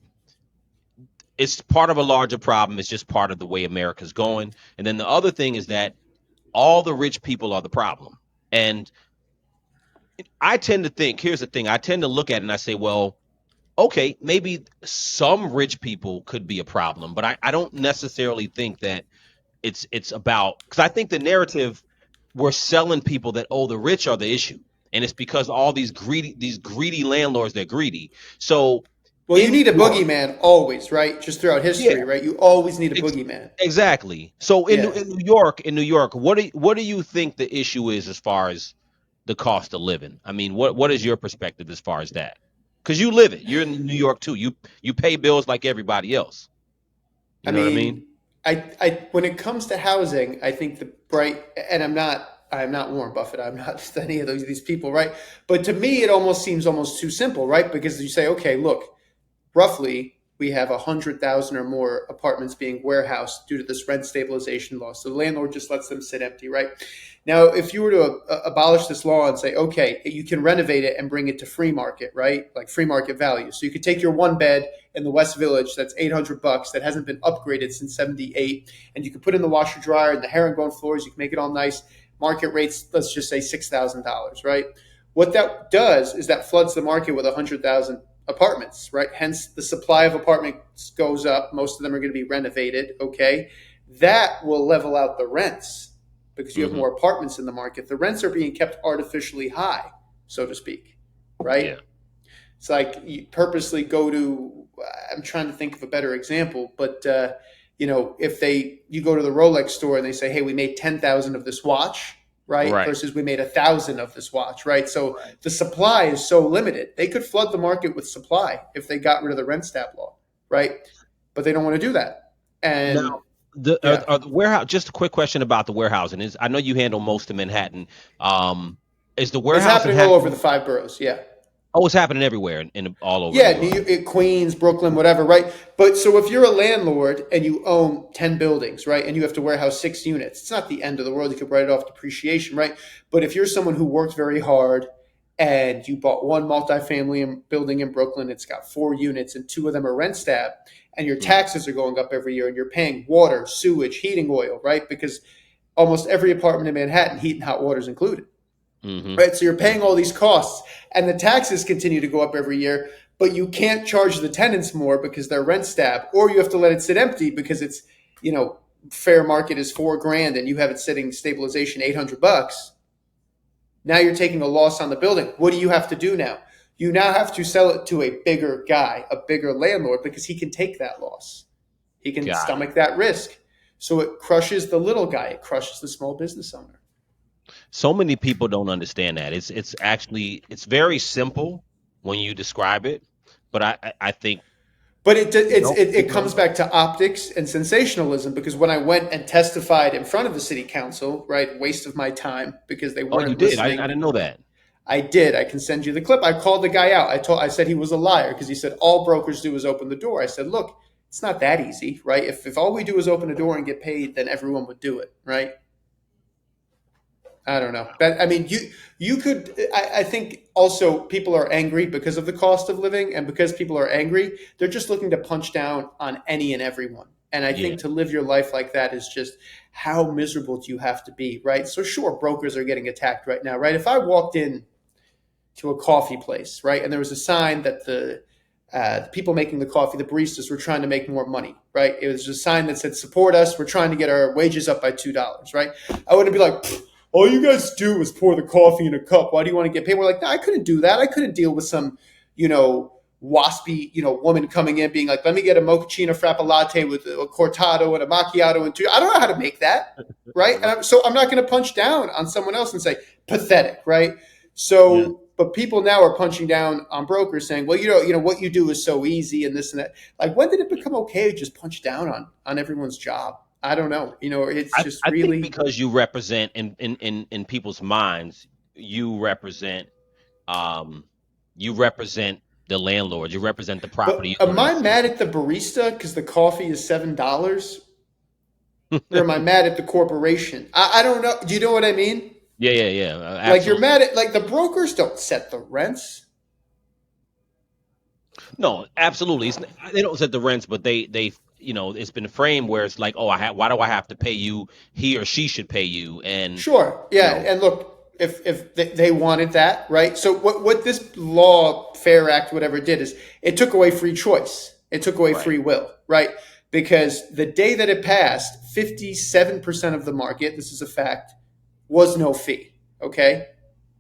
it's part of a larger problem. It's just part of the way America's going. And then the other thing is that all the rich people are the problem. And I tend to think, here's the thing, I tend to look at it and I say, well, okay, maybe some rich people could be a problem, but I don't necessarily think that it's about, because I think the narrative, we're selling people that, oh, the rich are the issue. And it's because all these greedy landlords, they're greedy. So well, you need a boogeyman always, right? Just throughout history, right? You always need a boogeyman. Exactly. So in New York, what do you think the issue is as far as the cost of living? I mean, what is your perspective as far as that? Because you live it. You're in New York too. You pay bills like everybody else. You know what I mean? I when it comes to housing, I think and I'm not Warren Buffett. I'm not any of these people, right? But to me, it seems almost too simple, right? Because you say, okay, look, roughly we have 100,000 or more apartments being warehoused due to this rent stabilization law. So the landlord just lets them sit empty, right? Now, if you were to abolish this law and say, okay, you can renovate it and bring it to free market, right? Like free market value. So you could take your one bed in the West Village that's $800 that hasn't been upgraded since '78, and you could put in the washer dryer and the herringbone floors. You can make it all nice. Market rates, let's just say $6,000, right? What that does is that floods the market with 100,000 apartments, right? Hence the supply of apartments goes up. Most of them are going to be renovated. Okay. That will level out the rents because you have more apartments in the market. The rents are being kept artificially high, so to speak. Right. Yeah. It's like you purposely go to, I'm trying to think of a better example, but if you go to the Rolex store and they say, hey, we made 10,000 of this watch, right? Versus we made 1,000 of this watch, right? So the supply is so limited. They could flood the market with supply if they got rid of the rent stab law, right? But they don't want to do that. And now, the warehouse. Just a quick question about the warehousing. I know you handle most of Manhattan. Is the warehouse? It's happening all over the 5 boroughs. Yeah. Oh, it's happening everywhere in all over. Yeah, Queens, Brooklyn, whatever, right? But so if you're a landlord and you own 10 buildings, right, and you have to warehouse 6 units, it's not the end of the world. You could write it off depreciation, right? But if you're someone who worked very hard and you bought one multifamily building in Brooklyn, it's got 4 units and 2 of them are rent stab, and your taxes are going up every year and you're paying water, sewage, heating oil, right? Because almost every apartment in Manhattan, heat and hot water is included. Right. So you're paying all these costs and the taxes continue to go up every year, but you can't charge the tenants more because they're rent stab, or you have to let it sit empty because it's, fair market is $4,000 and you have it sitting stabilization $800. Now you're taking a loss on the building. What do you have to do now? You now have to sell it to a bigger guy, a bigger landlord, because he can take that loss. He can stomach that risk. So it crushes the little guy. It crushes the small business owner. So many people don't understand that. It's actually very simple when you describe it, but I think. But it comes back to optics and sensationalism, because when I went and testified in front of the city council, right, waste of my time because they weren't you did? listening. I didn't know that. I did. I can send you the clip. I called the guy out. I said he was a liar because he said all brokers do is open the door. I said, look, it's not that easy, right? If all we do is open a door and get paid, then everyone would do it, right? I don't know. I mean, you could. I think also people are angry because of the cost of living, and because people are angry, they're just looking to punch down on any and everyone. And I think to live your life like that is just, how miserable do you have to be, right? So sure, brokers are getting attacked right now, right? If I walked in to a coffee place, right, and there was a sign that the people making the coffee, the baristas, were trying to make more money, right? It was a sign that said, support us, we're trying to get our wages up by $2, right? I wouldn't be like, all you guys do is pour the coffee in a cup. Why do you want to get paid? We're like, no, I couldn't do that. I couldn't deal with some, waspy, woman coming in being like, let me get a mochaccino frappa latte with a cortado and a macchiato and two. I don't know how to make that, right? And so I'm not going to punch down on someone else and say, pathetic, right? So, but people now are punching down on brokers saying, well, what you do is so easy and this and that. Like, when did it become okay to just punch down on everyone's job? I don't know. It's just I really think because you represent in people's minds, you represent the landlord, you represent the property. But am I mad at the barista because the coffee is $7, or am I mad at the corporation? I don't know. Do you know what I mean? Yeah. Absolutely. Like, you're mad at the brokers don't set the rents. No, absolutely. They don't set the rents, but they it's been framed where it's like, oh, why do I have to pay you? He or she should pay you. And sure, yeah. And look, if they wanted that, right? So what this law, Fair Act, whatever it did is it took away free choice. It took away free will, right? Because the day that it passed, 57% of the market, this is a fact, was no fee. Okay.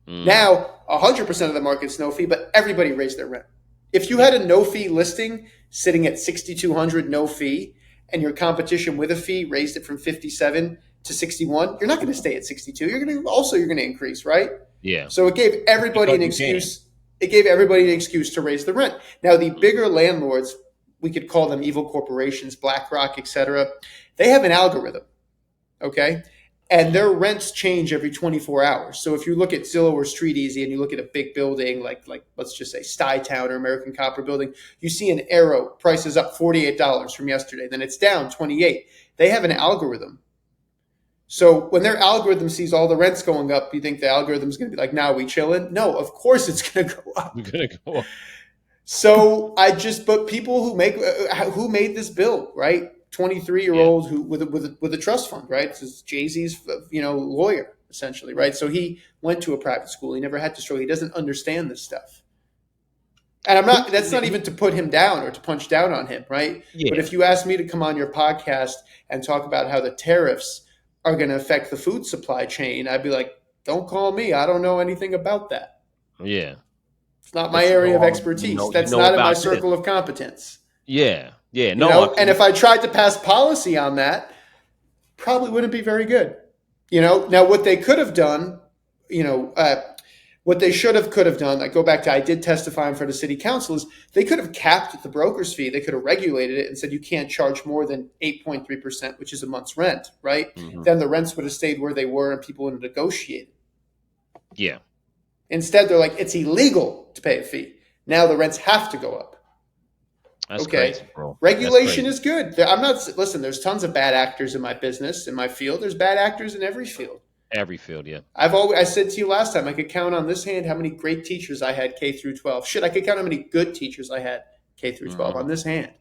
Now 100% of the market's no fee, but everybody raised their rent. If you had a no fee listing sitting at 6,200 no fee, and your competition with a fee raised it from 57 to 61, you're not going to stay at 62. You're going to increase, right? Yeah. So it gave everybody an excuse. It gave everybody an excuse to raise the rent. Now, the bigger landlords, we could call them evil corporations, BlackRock, etc. They have an algorithm, okay? And their rents change every 24 hours. So if you look at Zillow or StreetEasy and you look at a big building like let's just say Stuytown or American Copper Building, you see an arrow, prices up $48 from yesterday. Then it's down 28. They have an algorithm. So when their algorithm sees all the rents going up, you think the algorithm is going to be like, now we chilling? No, of course it's going to go up. We're going to go up. So but people who made this bill, right? 23-year-old who with a trust fund, right? This is Jay-Z's, lawyer essentially, right? So he went to a private school. He never had to struggle. He doesn't understand this stuff. And that's not even to put him down or to punch down on him, right? Yeah. But if you ask me to come on your podcast and talk about how the tariffs are going to affect the food supply chain, I'd be like, don't call me. I don't know anything about that. Yeah. It's not my area of expertise. That's not in my circle of competence. Yeah. Yeah. No. And if I tried to pass policy on that, probably wouldn't be very good. Now what they could have done, what they could have done, I go back to, I did testify in front of city council, is they could have capped the broker's fee. They could have regulated it and said you can't charge more than 8.3%, which is a month's rent, right? Mm-hmm. Then the rents would have stayed where they were and people would have negotiated. Yeah. Instead, they're like, it's illegal to pay a fee. Now the rents have to go up. That's crazy, bro. Regulation is good. Listen, there's tons of bad actors in my business, in my field. There's bad actors in every field. Every field, yeah. I said to you last time, I could count on this hand how many great teachers I had K through 12. Shit, I could count how many good teachers I had K through 12 on this hand.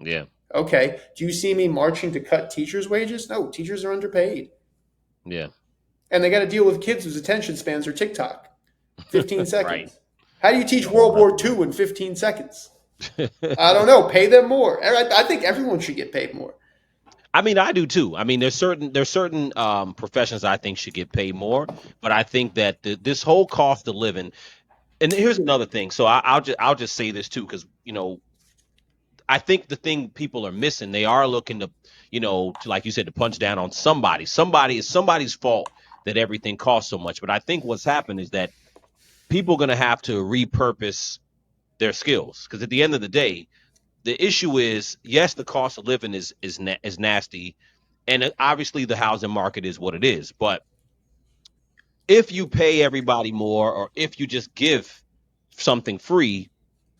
Yeah. Okay. Do you see me marching to cut teachers' wages? No, teachers are underpaid. Yeah. And they got to deal with kids whose attention spans are TikTok. 15 seconds. Right. How do you teach World War II in 15 seconds? I don't know. Pay them more. I think everyone should get paid more. I mean, I do too. I mean, there's certain professions I think should get paid more, but I think that this whole cost of living, And here's another thing. So I'll just say this too, because I think the thing people are missing, they are looking to, to, like you said, to punch down on somebody. It's somebody's fault that everything costs so much. But I think what's happened is that people are going to have to repurpose their skills, because at the end of the day, the issue is, yes, the cost of living is nasty, and obviously the housing market is what it is. But if you pay everybody more, or if you just give something free,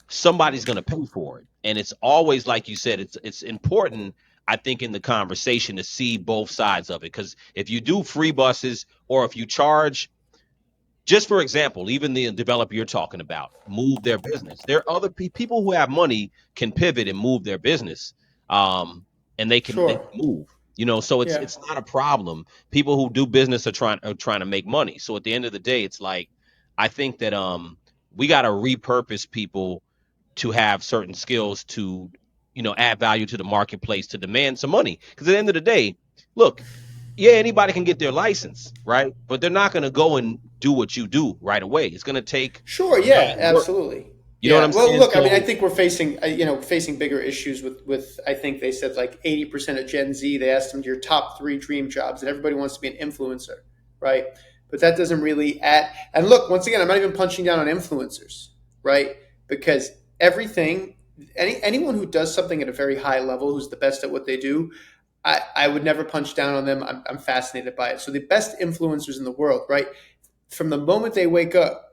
somebody's going to pay for it. And it's always, like you said, it's important, I think, in the conversation to see both sides of it. Because if you do free buses, or if you charge, just for example, even the developer you're talking about, move their business. There are other people who have money can pivot and move their business, and they can Sure. move. So Yeah. it's not a problem. People who do business are trying to make money. So at the end of the day, it's like, I think that we got to repurpose people to have certain skills to, add value to the marketplace, to demand some money. Because at the end of the day, look, yeah, anybody can get their license, right? But they're not going to go and do what you do right away. It's going to take Sure. time Yeah. and work. Absolutely. You know what Yeah. I'm Well, saying? look. I mean, I So think we're facing bigger issues with. I think they said like 80% of Gen Z. They asked them your top 3 dream jobs, and everybody wants to be an influencer, right? But that doesn't really add. And look, once again, I'm not even punching down on influencers, right? Because everything, anyone who does something at a very high level, who's the best at what they do, I would never punch down on them. I'm fascinated by it. So the best influencers in the world, right? From the moment they wake up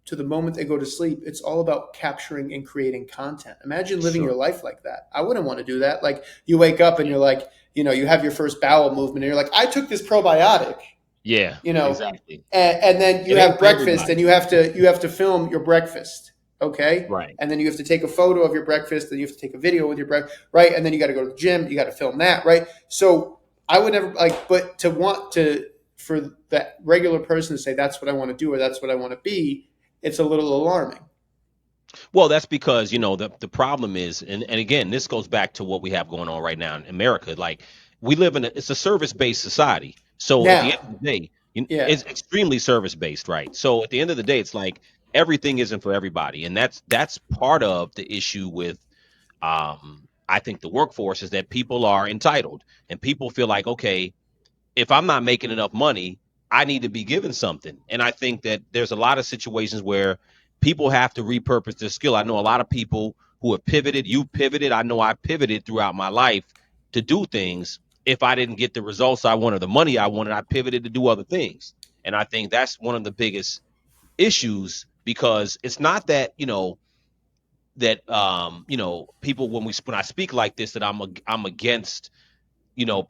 to the moment they go to sleep, it's all about capturing and creating content. Imagine living your sure. life like that. I wouldn't want to do that. Like you wake up and you're like, you have your first bowel movement and you're like, I took this probiotic, Yeah, you know, exactly. and then you It ain't have for breakfast and everybody. you have to film your breakfast, okay, Right. and then you have to take a photo of your breakfast and you have to take a video with your breakfast, right, and then you got to go to the gym, you got to film that, right. So I would never like, but to want to, for that regular person to say that's what I want to do or that's what I want to be, it's a little alarming. Well, that's because, the problem is, and again, this goes back to what we have going on right now in America. Like, we live in it's a service-based society. So at the Now, end of the day, yeah, it's extremely service-based, right? So at the end of the day, it's like everything isn't for everybody. And that's part of the issue with, I think, the workforce, is that people are entitled, and people feel like, okay, if I'm not making enough money, I need to be given something. And I think that there's a lot of situations where people have to repurpose their skill. I know a lot of people who have pivoted. You pivoted. I know I pivoted throughout my life to do things. If I didn't get the results I wanted, the money I wanted, I pivoted to do other things. And I think that's one of the biggest issues, because it's not that, people, when I speak like this, that I'm against,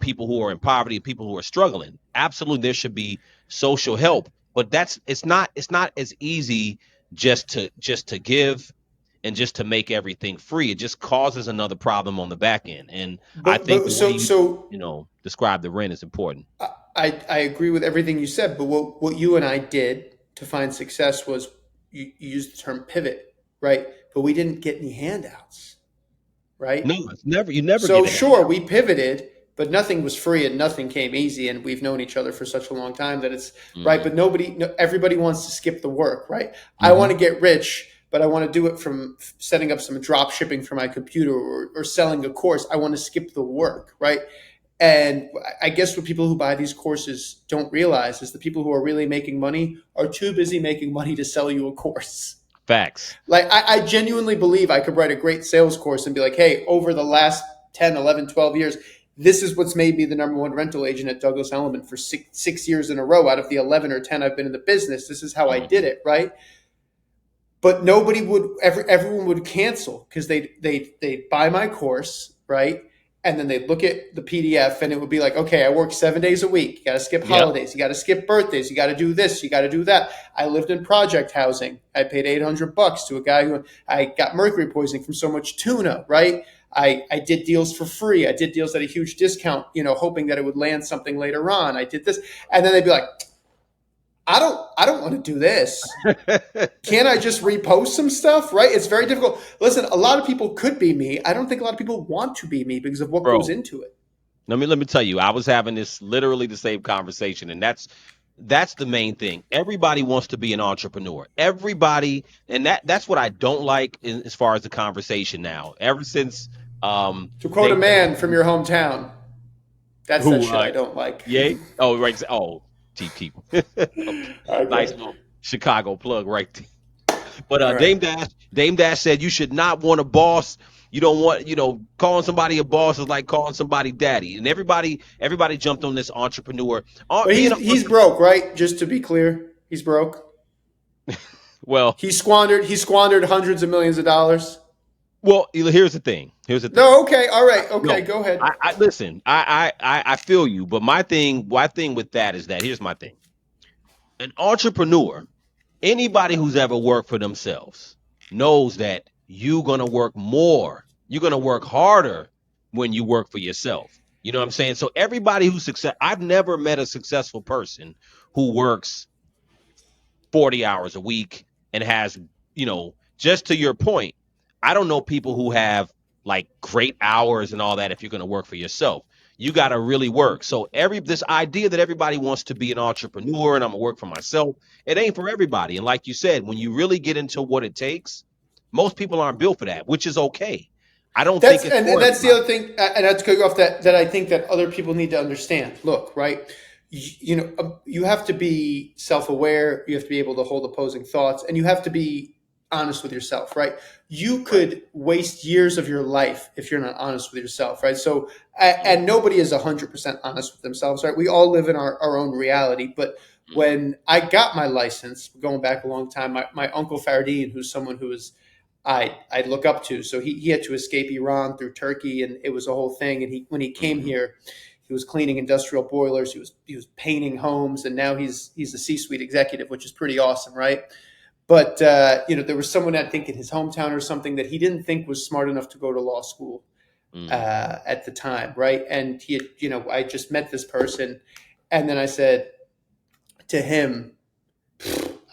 people who are in poverty, people who are struggling. Absolutely, there should be social help, but it's not as easy just to give and just to make everything free. It just causes another problem on the back end. And I but think but the way so you so describe the rent is important. I agree with everything you said, but what you and I did to find success was you used the term pivot, right? But we didn't get any handouts, right? No, you never So get a sure, handout. we pivoted, but nothing was free and nothing came easy. And we've known each other for such a long time that it's right. Hmm. But everybody wants to skip the work, right? I want Hmm. to get rich, but I want to do it from setting up some drop shipping for my computer or selling a course. I want to skip the work, right? And I guess what people who buy these courses don't realize is the people who are really making money are too busy making money to sell you a course. Facts. Like, I genuinely believe I could write a great sales course and be like, hey, over the last 10, 11, 12 years, this is what's made me the number one rental agent at Doug Elliman for six years in a row out of the 11 or 10 I've been in the business. This is how I did Hmm. it, right? But nobody would everyone would cancel because they buy my course, right? And then they look at the PDF and it would be like, okay, I work 7 days a week. You got to skip Yep. holidays. You got to skip birthdays. You got to do this. You got to do that. I lived in project housing. I paid $800 to a guy who I got mercury poisoning from so much tuna, right? I did deals for free. I did deals at a huge discount, hoping that it would land something later on. I did this. And then they'd be like, I don't want to do this. Can't I just repost some stuff? Right? It's very difficult. Listen, a lot of people could be me. I don't think a lot of people want to be me because of what goes Bro, into it. let me tell you, I was having this literally the same conversation, and that's that's the main thing. Everybody wants to be an entrepreneur. Everybody, and that's what I don't like as far as the conversation now. Ever since To quote a Dame man from Dash, your hometown, that's that who shit I don't like. yay? Oh, right. Oh, TP. Nice Okay. little Chicago plug right there. But All right. Dame Dash said you should not want a boss. You don't want, calling somebody a boss is like calling somebody daddy. And everybody jumped on this entrepreneur. But Being an he's entrepreneur, broke, right? Just to be clear, he's broke. well, He squandered hundreds of millions of dollars. here's the thing. Here's the thing. No, okay, all right, okay, No, go ahead. I listen. I feel you, but my thing with that is that here's my thing. An entrepreneur, anybody who's ever worked for themselves, knows that you're gonna work more. You're gonna work harder when you work for yourself. You know what I'm saying? So everybody who's success, I've never met a successful person who works 40 hours a week and has, just to your point, I don't know people who have like great hours and all that if you're going to work for yourself. You got to really work. So this idea that everybody wants to be an entrepreneur and I'm going to work for myself, it ain't for everybody. And like you said, when you really get into what it takes, most people aren't built for that, which is okay. I don't think That's it's and for that's the everybody. other thing, and that's cut you off. That I think that other people need to understand. Look, right? You have to be self-aware. You have to be able to hold opposing thoughts, and you have to be honest with yourself, right? You Right. could waste years of your life if you're not honest with yourself, right? So, Yeah. and nobody is 100% honest with themselves, right? We all live in our own reality. But Mhm. when I got my license, going back a long time, my uncle Faradine, who's someone who is I look up to. So he had to escape Iran through Turkey, and it was a whole thing. And when he came Mhm. here, he was cleaning industrial boilers. He was painting homes, and now he's a C-suite executive, which is pretty awesome, right? But there was someone I think in his hometown or something that he didn't think was smart enough to go to law school Mhm. at the time, right? And he had, I just met this person, and then I said to him,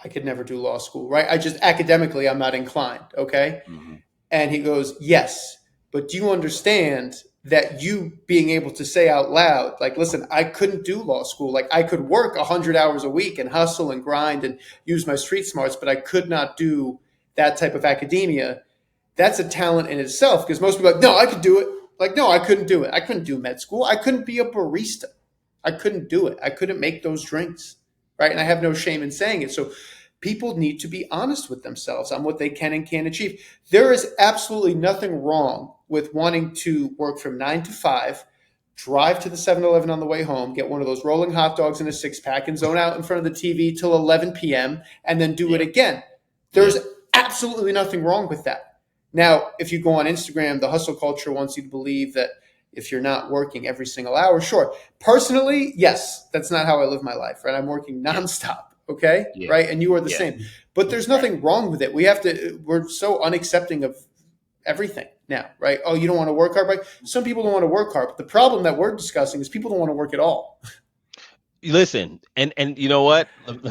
I could never do law school, right? I just academically, I'm not inclined, okay? Mhm. And he goes, yes, but do you understand that you being able to say out loud, like, listen, I couldn't do law school. Like, I could work 100 hours a week and hustle and grind and use my street smarts, but I could not do that type of academia. That's a talent in itself because most people are like, no, I could do it. Like, no, I couldn't do it. I couldn't do med school. I couldn't be a barista. I couldn't do it. I couldn't make those drinks, right? And I have no shame in saying it. So people need to be honest with themselves on what they can and can't achieve. There is absolutely nothing wrong with wanting to work from 9 to 5, drive to the 7-Eleven on the way home, get one of those rolling hot dogs in a six pack, and zone out in front of the TV till 11 p.m., and then do it Yeah. again. Yeah. There's absolutely nothing wrong with that. Now, if you go on Instagram, the hustle culture wants you to believe that if you're not working every single hour, sure. Personally, yes, that's not how I live my life, right? I'm working Yeah. nonstop, okay? Yeah. Right? And you are the Yeah. same. But there's Right. nothing wrong with it. We're so unaccepting of everything now, right? Oh, you don't want to work hard, right? Some people don't want to work hard. But the problem that we're discussing is people don't want to work at all. Listen, and you know what? Let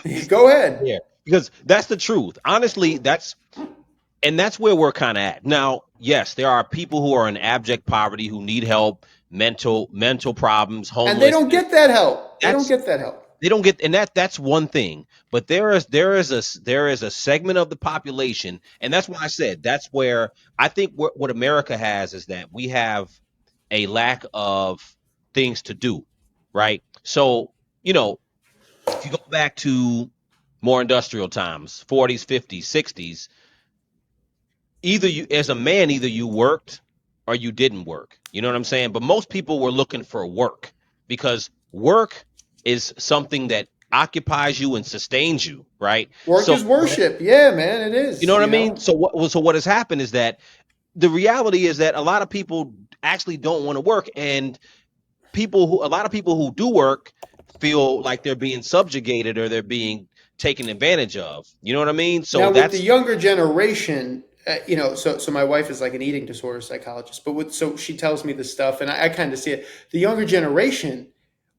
me Go stop ahead. there because that's the truth. Honestly, that's where we're kind of at now. Yes, there are people who are in abject poverty who need help, mental problems, And they don't homelessness. get that help. They don't That's get that help. they don't get, and that's one thing. But there is a segment of the population, and that's why I said that's where I think what America has is that we have a lack of things to do, right? So you know if you go back to more industrial times, 40s, 50s, 60s, either you as a man, either you worked or you didn't work. You know what I'm saying? But most people were looking for work because work is something that occupies you and sustains you, right? Work So is worship. Yeah, man, it you know is, what I mean? So what has happened is that the reality is that a lot of people actually don't want to work, and a lot of people who do work feel like they're being subjugated or they're being taken advantage of. You know what I mean? So Now, with the that's younger generation, so my wife is like an eating disorder psychologist, but so she tells me this stuff, and I kind of see it. The younger generation,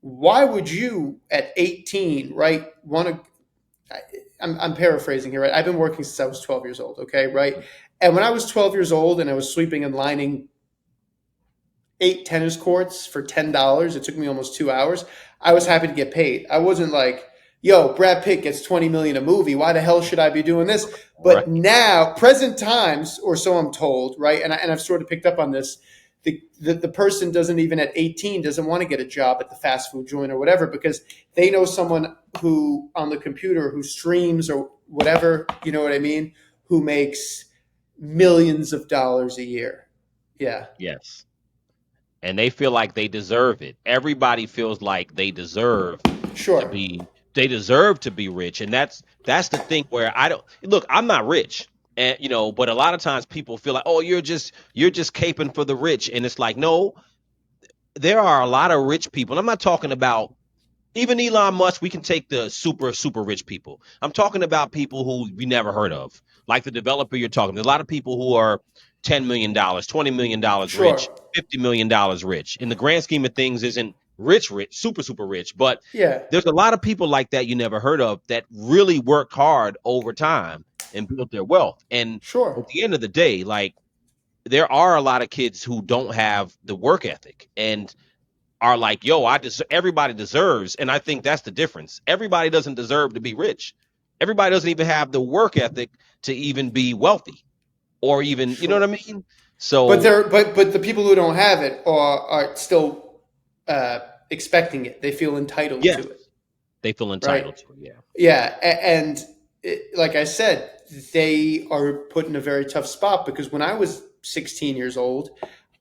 why would you at 18, right, want to? I'm paraphrasing here, right? I've been working since I was 12 years old, okay, right? And when I was 12 years old and I was sweeping and lining 8 tennis courts for $10. It took me almost 2 hours. I was happy to get paid. I wasn't like, yo, Brad Pitt gets 20 million a movie. Why the hell should I be doing this? But now, present times, or so I'm told, right? And I've sort of picked up on this. The person doesn't even at 18 doesn't want to get a job at the fast food joint or whatever, because they know someone who on the computer who streams or whatever, you know what I mean, who makes millions of dollars a year. Yeah. Yes. And they feel like they deserve it. Everybody feels like they deserve to be rich. And that's the thing where I don't look, I'm not rich. And but a lot of times people feel like, oh, you're just caping for the rich. And it's like, no, there are a lot of rich people. And I'm not talking about even Elon Musk. We can take the super, super rich people. I'm talking about people who we never heard of, like the developer you're talking. There's a lot of people who are $10 million, $20 million rich, $50 million rich. In the grand scheme of things, isn't rich, super, super rich. But there's a lot of people like that you never heard of that really worked hard over time and built their wealth. And at the end of the day, like, there are a lot of kids who don't have the work ethic and are like, yo, everybody deserves. And I think that's the difference. Everybody doesn't deserve to be rich. Everybody doesn't even have the work ethic to even be wealthy or even, you know what I mean? So, but the people who don't have it are still expecting it. They feel entitled to it. They feel entitled to it. Yeah. Yeah. And like I said, they are put in a very tough spot, because when I was 16 years old,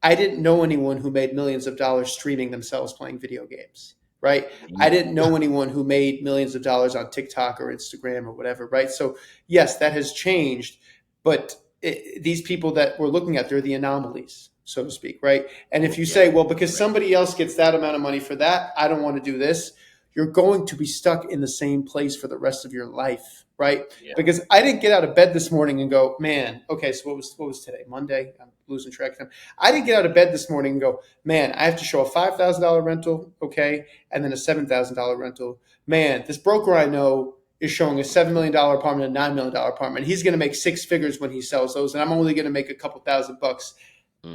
I didn't know anyone who made millions of dollars streaming themselves playing video games, right? I didn't know anyone who made millions of dollars on TikTok or Instagram or whatever, right? So yes, that has changed, but these people that we're looking at, they're the anomalies, so to speak, right? And if you say, well, because somebody else gets that amount of money for that, I don't want to do this, you're going to be stuck in the same place for the rest of your life, right? Yeah. Because I didn't get out of bed this morning and go, man, okay, so what was today? Monday? I'm losing track of time. I didn't get out of bed this morning and go, man, I have to show a $5,000 rental, okay, and then a $7,000 rental. Man, this broker I know is showing a $7 million apartment, a $9 million apartment. He's going to make 6 figures when he sells those, and I'm only going to make a couple $1,000.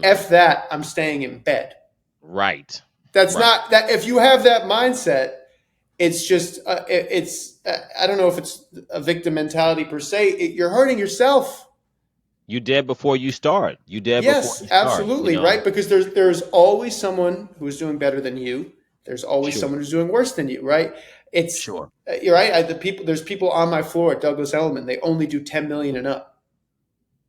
F that, I'm staying in bed. Right. That's not that. If you have that mindset, it's just I don't know if it's a victim mentality per se. You're hurting yourself. You dead before you start. You dead before you start. Yes, absolutely, right? Because there's always someone who's doing better than you. There's always someone who's doing worse than you, right? It's you're right. There's people on my floor at Doug Elliman. They only do 10 million and up.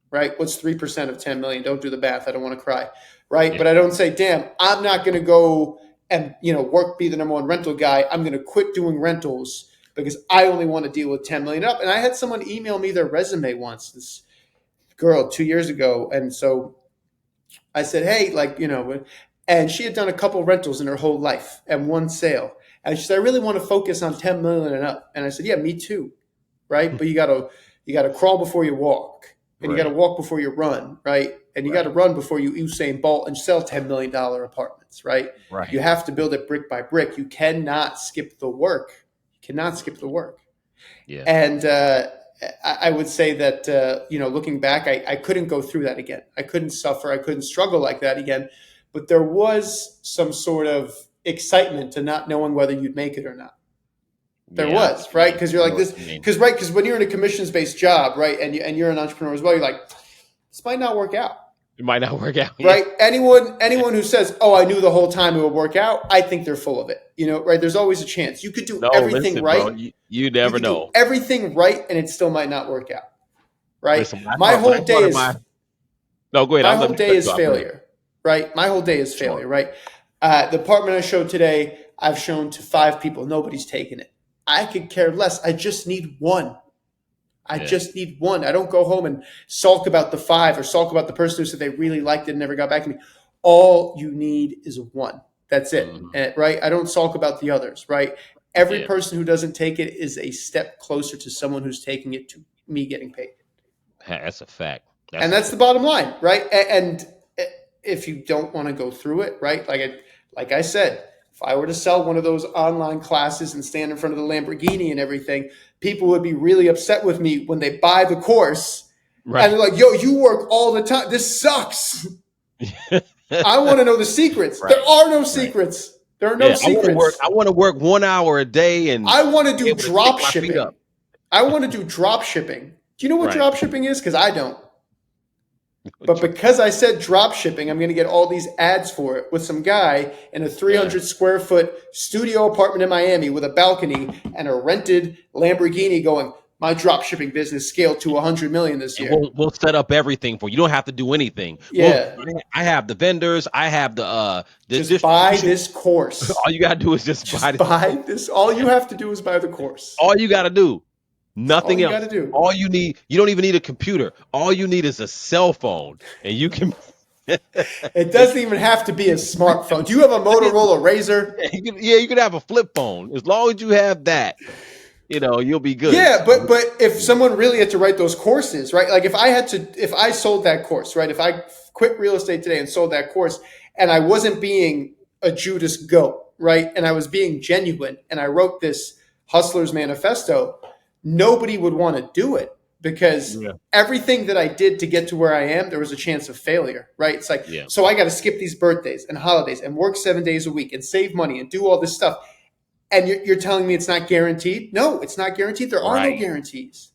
Right? What's 3% of 10 million? Don't do the math. I don't want to cry. Right? Yeah. But I don't say, damn, I'm not going to go and be the number one rental guy. I'm going to quit doing rentals because I only want to deal with 10 million up. And I had someone email me their resume once, this girl 2 years ago. And so I said, hey, and she had done a couple rentals in her whole life and one sale. And she said, I really want to focus on 10 million and up. And I said, yeah, me too. Right? But you got to crawl before you walk. And you got to walk before you run, right? And you got to run before you Usain Bolt and sell $10 million apartments, right? You have to build it brick by brick. You cannot skip the work. Yeah. And I would say that, looking back, I couldn't go through that again. I couldn't suffer. I couldn't struggle like that again. But there was some sort of excitement to not knowing whether you'd make it or not. There was, right? Because you're like this, because when you're in a commissions-based job, right, and you're an entrepreneur as well, you're like, this might not work out. It might not work out, right? Anyone who says, "Oh, I knew the whole time it would work out," I think they're full of it. Right? There's always a chance. You could do everything right. Bro, you never know. Do everything right, and it still might not work out. Right? Listen, my whole day is. No, go ahead. My whole day is failure. Right? My whole day is failure. Right? The apartment I showed today, I've shown to 5 people. Nobody's taken it. I could care less. I just need one. I don't go home and sulk about the 5 or sulk about the person who said they really liked it and never got back to me. All you need is one. That's it. Right? I don't sulk about the others. Right? Every person who doesn't take it is a step closer to someone who's taking it to me getting paid. That's a fact. That's the bottom line. Right? And if you don't want to go through it, right? Like I said, if I were to sell one of those online classes and stand in front of the Lamborghini and everything, people would be really upset with me when they buy the course. Right. And they're like, yo, you work all the time. This sucks. I want to know the secrets. Right. There are no Right. secrets. There are no Yeah. I want to work. secrets. I want to work 1 hour a day and I want to be do able to kick drop my feet shipping. up. I want to do drop shipping. Do you know what Right. drop shipping is? Because I don't. But Dro- because I said drop shipping, I'm going to get all these ads for it with some guy in a Yeah. 300 square foot studio apartment in Miami with a balcony and a rented Lamborghini going, my drop shipping business scaled to 100 million this And year. we'll set up everything for you. You don't have to do anything. Well, Yeah. I have the vendors. I have the Just buy distribution. this course. All you gotta do is just buy Just this. buy this. All you have to do is buy the course. All you gotta do. That's all Nothing you got else. to do. All you need. You don't even need a computer. All you need is a cell phone, and you can. It doesn't even have to be a smartphone. Do you have a Motorola Razor? Yeah, you can have a flip phone as long as you have that. You'll be good. Yeah, but if someone really had to write those courses, right? Like if I sold that course, right? If I quit real estate today and sold that course, and I wasn't being a Judas goat, right? And I was being genuine, and I wrote this Hustler's Manifesto, nobody would want to do it because Yeah. everything that I did to get to where I am, there was a chance of failure, right? It's like, Yeah. so I got to skip these birthdays and holidays and work 7 days a week and save money and do all this stuff. And you're telling me it's not guaranteed? No, it's not guaranteed. There are no Right. guarantees.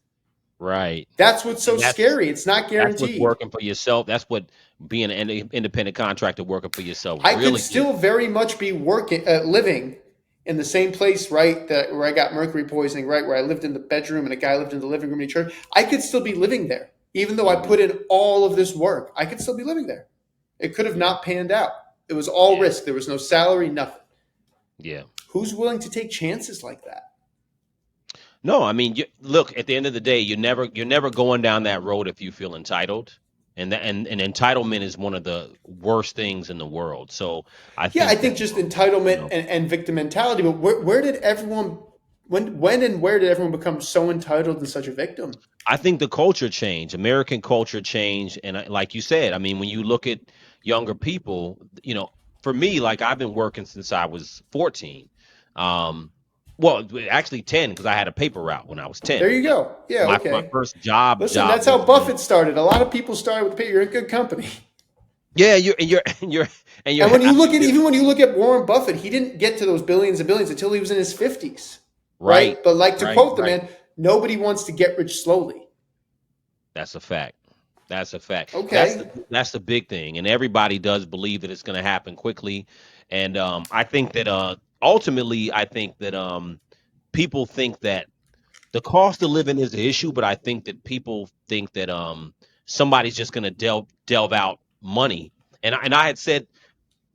Right. That's what's so And scary. It's not that's what's guaranteed. working for yourself. That's what being an independent contractor working for yourself I really could still very much be working, living in the same place, right? Where I got mercury poisoning, right? Where I lived in the bedroom and a guy lived in the living room in the church. I could still be living there, even though I put in all of this work. I could still be living there. It could have not panned out. It was all Yeah. risk. There was no salary, nothing. Yeah. Who's willing to take chances like that? No, I mean, look, at the end of the day, you're never going down that road if you feel entitled. And entitlement is one of the worst things in the world. So I Yeah, I think that think just you entitlement know, and victim mentality. But where did everyone, when and where did everyone become so entitled and such a victim? I think the culture changed, American culture changed, and like you said, I mean, when you look at younger people, for me, like I've been working since I was 14. Um, well, actually 10 because I had a paper route when I was There 10. you go. Yeah, My okay. first job Listen, job that's how was Buffett started. A lot of people started with pay. You're in good company. yeah, you're And when you I look mean, at even when you look at Warren Buffett, he didn't get to those billions and billions until he was in his 50s, right, right? But like to right, quote the right. man, nobody wants to get rich slowly. That's a fact. That's a fact. That's Okay. the big thing, and everybody does believe that it's going to happen quickly. And I think that ultimately, I think that people think that the cost of living is the issue, but I think that people think that somebody's just going to delve out money. And I had said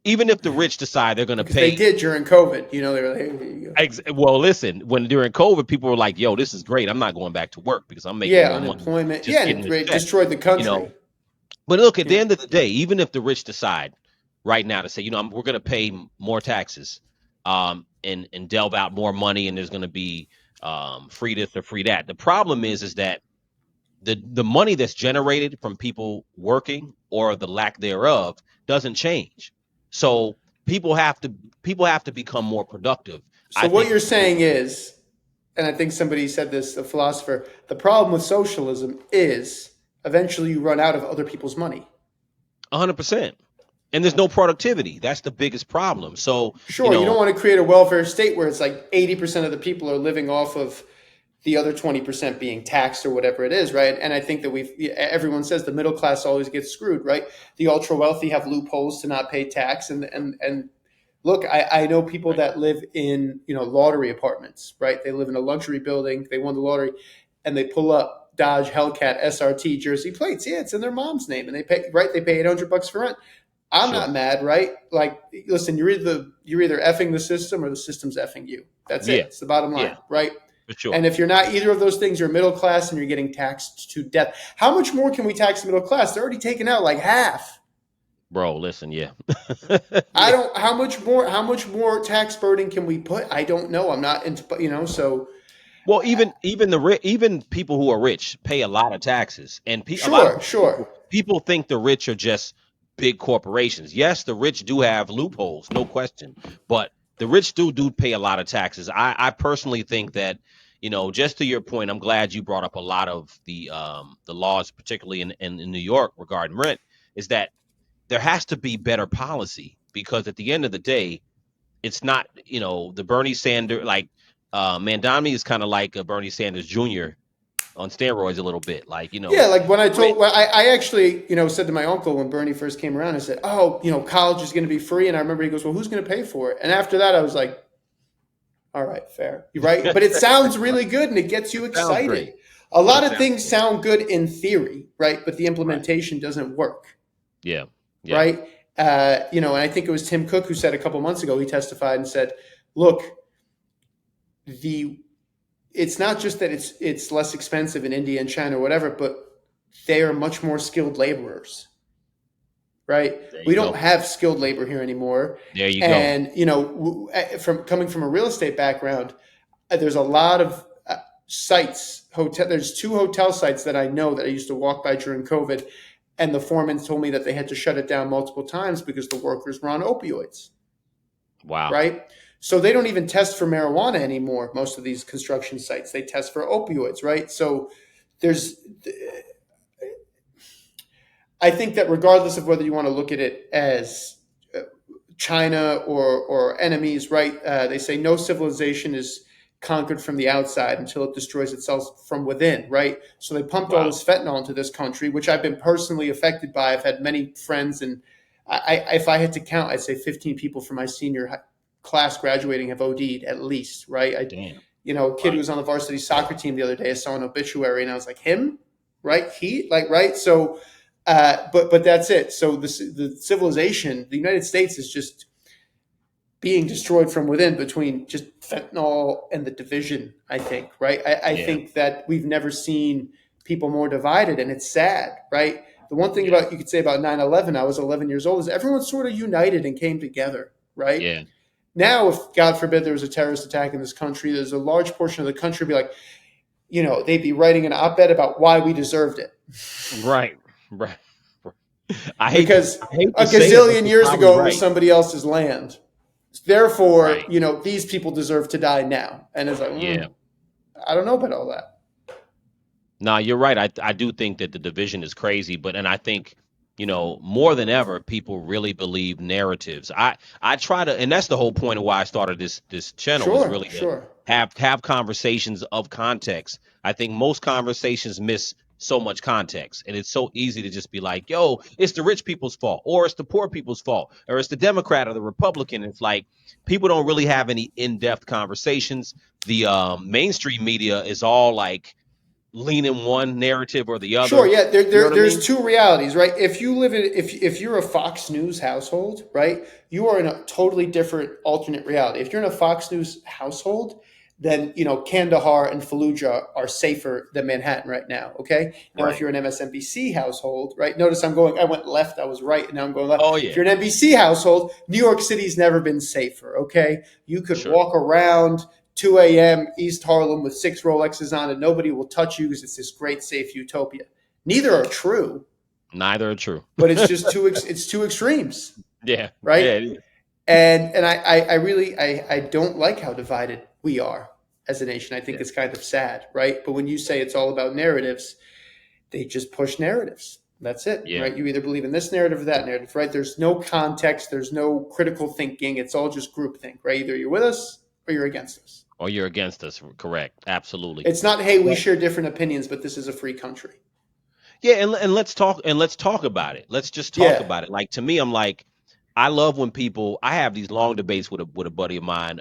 even if the rich decide they're going to Because they pay. did during COVID. You know, they were like, hey, here you go. Well, listen, when during COVID, people were like, "Yo, this is great. I'm not going back to work because I'm making Yeah, more money unemployment. just Yeah, and getting this it check." destroyed the You know, country. but look, at the Yeah. end of the day, even if the rich decide right now to say, we're going to pay more taxes, and delve out more money, and there's going to be free this or free that. The problem is that the money that's generated from people working or the lack thereof doesn't change. So people have to become more productive. So I what think you're saying is, and I think somebody said this, a philosopher, the problem with socialism is eventually you run out of other people's money. 100%. And there's no productivity. That's the biggest problem. So, Sure, you don't want to create a welfare state where it's like 80% of the people are living off of the other 20% being taxed or whatever it is, right? And I think that everyone says the middle class always gets screwed, right? The ultra wealthy have loopholes to not pay tax. And look, I know people right. that live in, lottery apartments, right? They live in a luxury building, they won the lottery, and they pull up Dodge Hellcat SRT Jersey plates. Yeah, it's in their mom's name, and they pay $800 for rent. I'm Sure. not mad, right? Like, listen, you're either effing the system or the system's effing you. That's it. Yeah. It's the bottom Yeah. line, right? For sure. And if you're not either of those things, you're middle class and you're getting taxed to death. How much more can we tax the middle class? They're already taking out like half. Bro, listen, yeah. I Yeah. don't. How much more tax burden can we put? I don't know. I'm not into. So Well, even people who are rich pay a lot of taxes, and a lot of sure, people sure. people think the rich are just big corporations. Yes, the rich do have loopholes, no question, but the rich do pay a lot of taxes. I personally think that, just to your point, I'm glad you brought up a lot of the laws, particularly in New York regarding rent, is that there has to be better policy, because at the end of the day, it's not, the Bernie Sanders, like, Mamdani is kind of like a Bernie Sanders Jr. on steroids a little bit. Like, Yeah, like when I quit. told, well, I actually, said to my uncle when Bernie first came around, I said, "Oh, college is going to be free," and I remember he goes, "Well, who's going to pay for it?" And after that, I was like, "All right, fair, you're right." But it sounds really good and it gets you Sounds great. excited. A lot It of sounds things sound good in theory, right? But the right. implementation doesn't work, Yeah. Yeah. right? And I think it was Tim Cook who said a couple months ago, he testified and said, "Look, the it's not just that it's less expensive in India and China or whatever, but they are much more skilled laborers, right? There We you don't go. have skilled labor here anymore." There you go. And from coming from a real estate background, there's a lot of sites, hotel. There's 2 hotel sites that I know that I used to walk by during COVID, and the foreman told me that they had to shut it down multiple times because the workers were on opioids. Wow. Right? So they don't even test for marijuana anymore. Most of these construction sites, they test for opioids, right? So there's, I think that regardless of whether you want to look at it as China or enemies, right? They say no civilization is conquered from the outside until it destroys itself from within, right? So they pumped all Wow. this fentanyl into this country, which I've been personally affected by. I've had many friends, and if I had to count, I'd say 15 people from my senior class graduating have OD'd at least, right? Damn. A kid who was on the varsity soccer team the other day, I saw an obituary, and I was like, him, right? He, like, right? So, but that's it. So the civilization, the United States, is just being destroyed from within between just fentanyl and the division, I think, right? I Yeah. think that we've never seen people more divided, and it's sad, right? The one thing Yeah. you could say about 9/11, I was 11 years old, is everyone sort of united and came together, right? Yeah. Now, if God forbid there was a terrorist attack in this country, there's a large portion of the country be like, they'd be writing an op-ed about why we deserved it. Right. Right. Because I hate a to say it, but gazillion you're years probably ago, it was right. somebody else's land. Therefore, Right. these people deserve to die now. And it's like, Yeah. I don't know about all that. No, you're right. I do think that the division is crazy, and I think, more than ever, people really believe narratives. I try to, and that's the whole point of why I started this channel, is Sure, really to sure. have conversations of context. I think most conversations miss so much context, and it's so easy to just be like, "Yo, it's the rich people's fault, or it's the poor people's fault, or it's the Democrat or the Republican." It's like people don't really have any in-depth conversations. The mainstream media is all like lean in one narrative or the Sure, other. yeah. You know what I There's mean? 2 realities, right? If you live in, if you're a Fox News household, right, you are in a totally different alternate reality. If you're in a Fox News household, then Kandahar and Fallujah are safer than Manhattan right now. Okay. Now, if Right. you're an MSNBC household, right? Notice I went left, I was right, and now I'm going left. Oh If yeah, you're an NBC household, New York City's never been safer. Okay, you could sure. walk around 2 a.m. East Harlem with 6 Rolexes on, and nobody will touch you because it's this great, safe utopia. Neither are true, Neither are true. but it's just it's 2 extremes, Yeah. Yeah, right? it is. And I really I don't like how divided we are as a nation. I think Yeah. it's kind of sad, right? But when you say it's all about narratives, they just push narratives. That's it, Yeah. right? You either believe in this narrative or that narrative, right? There's no context, there's no critical thinking. It's all just groupthink, right? Either you're with us or you're against us. Or you're against us. Correct. Absolutely. It's not, hey, we But share different opinions, but this is a free country. yeah, and let's talk about it. Let's just talk Yeah. about it. Like, to me, I'm like, I love when people, I have these long debates with a buddy of mine.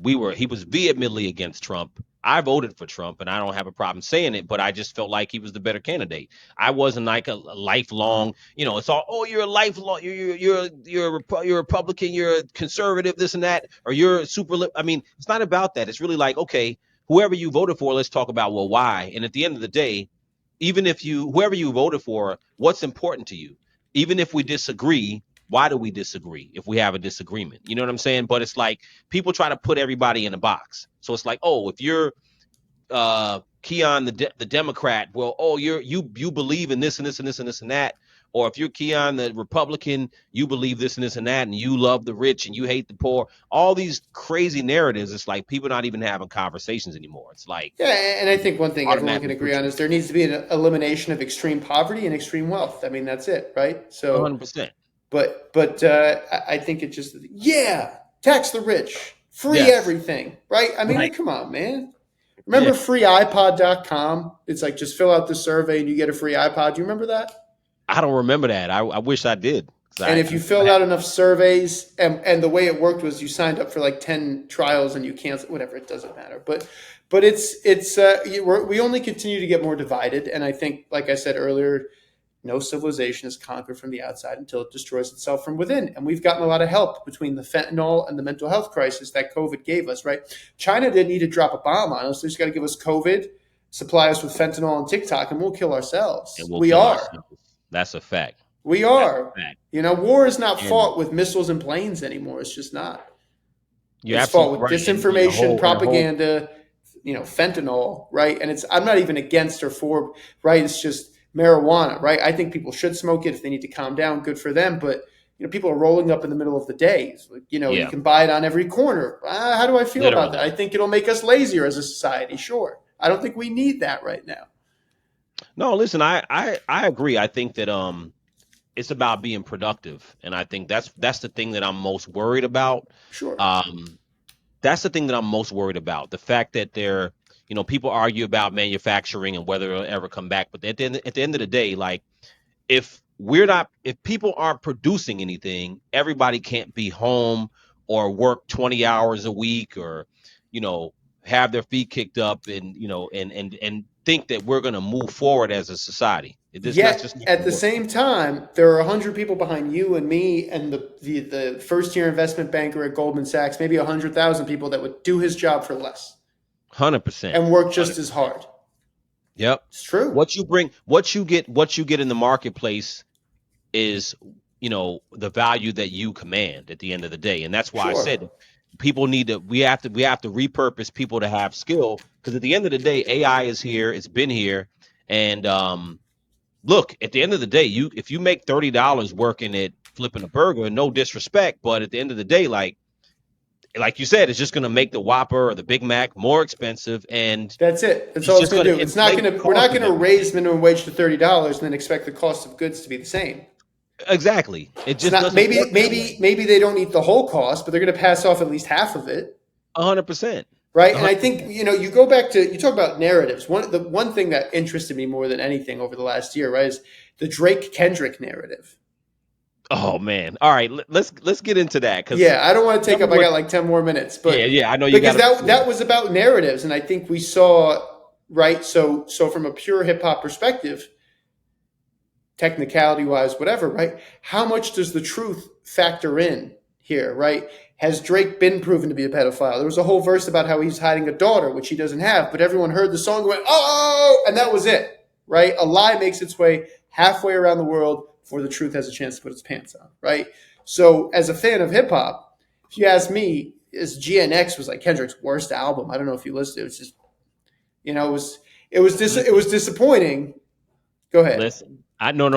He was vehemently against Trump. I voted for Trump, and I don't have a problem saying it, but I just felt like he was the better candidate. I wasn't like a lifelong, it's all, oh, you're a lifelong, you're a Republican, you're a conservative, this and that, or you're super. I mean, it's not about that. It's really like, okay, whoever you voted for, let's talk about, well, why. And at the end of the day, even if whoever you voted for, what's important to you? Even if we disagree, why do we disagree if we have a disagreement? You know what I'm saying? But it's like people try to put everybody in a box. So it's like, oh, if you're Keyan the Democrat, well, oh, you believe in this and this and this and this and that. Or if you're Keyan, the Republican, you believe this and this and that, and you love the rich and you hate the poor. All these crazy narratives. It's like people not even having conversations anymore. It's like, yeah, and I think one thing everyone can automatically agree on preaching. is there needs to be an elimination of extreme poverty and extreme wealth. I mean, that's it, right? So, 100%. but I think it just tax the rich, free Yes. everything, right? I mean, Right. come on, man. Yeah. Remember freeipod.com? It's like just fill out the survey and you get a free iPod. Do you remember that? I don't remember that. I wish I did. And if you filled out enough surveys, and the way it worked was you signed up for like 10 trials and you canceled, whatever, it doesn't matter. But we only continue to get more divided. And I think, like I said earlier, no civilization is conquered from the outside until it destroys itself from within. And we've gotten a lot of help between the fentanyl and the mental health crisis that COVID gave us, right? China didn't need to drop a bomb on us. They just got to give us COVID, supply us with fentanyl and TikTok, and we'll kill ourselves. We are. That's a fact. We are. War is not fought with missiles and planes anymore. It's just not. It's fought with disinformation, propaganda, fentanyl, right? And I'm not even against or for, right? It's just marijuana, right? I think people should smoke it if they need to calm down. Good for them. But people are rolling up in the middle of the day. You can buy it on every corner. How do I feel about that? I think it'll make us lazier as a society. Sure. I don't think we need that right now. No, listen, I agree. I think that it's about being productive, and I think that's the thing that I'm most worried about. Sure. That's the thing that I'm most worried about. The fact that people argue about manufacturing and whether it'll ever come back, but at the end of the day, like if people aren't producing anything, everybody can't be home or work 20 hours a week or have their feet kicked up and and think that we're going to move forward as a society. Yet, at the same time, there are 100 people behind you and me and the first-year investment banker at Goldman Sachs, maybe 100,000 people that would do his job for less. 100%. And work just as hard. Yep. It's true. What you get in the marketplace is, the value that you command at the end of the day. And that's why I said we have to repurpose people to have skill, because at the end of the day, AI is here, it's been here. And look, at the end of the day, if you make $30 working at flipping a burger, no disrespect, but at the end of the day, like you said, it's just going to make the Whopper or the Big Mac more expensive, and that's it. That's all it's going to do. It's not going to. We're not going to raise minimum wage to $30 and then expect the cost of goods to be the same. Exactly. It just not, maybe they don't eat the whole cost, but they're going to pass off at least half of it. 100%. Right. 100%. And I think, you go back to, you talk about narratives. The one thing that interested me more than anything over the last year, right, is the Drake Kendrick narrative. Oh man. All right. Let's get into that. I don't want to take up, I got like 10 more minutes, but I know you because that was about narratives. And I think we saw, right. So from a pure hip hop perspective, technicality wise, whatever, right? How much does the truth factor in here, right? Has Drake been proven to be a pedophile? There was a whole verse about how he's hiding a daughter, which he doesn't have, but everyone heard the song and went, oh, and that was it, right? A lie makes its way halfway around the world before the truth has a chance to put its pants on, right? So as a fan of hip hop, if you ask me, GNX was like Kendrick's worst album. I don't know if you listened to it. It's just, it was disappointing. Go ahead. Listen. I don't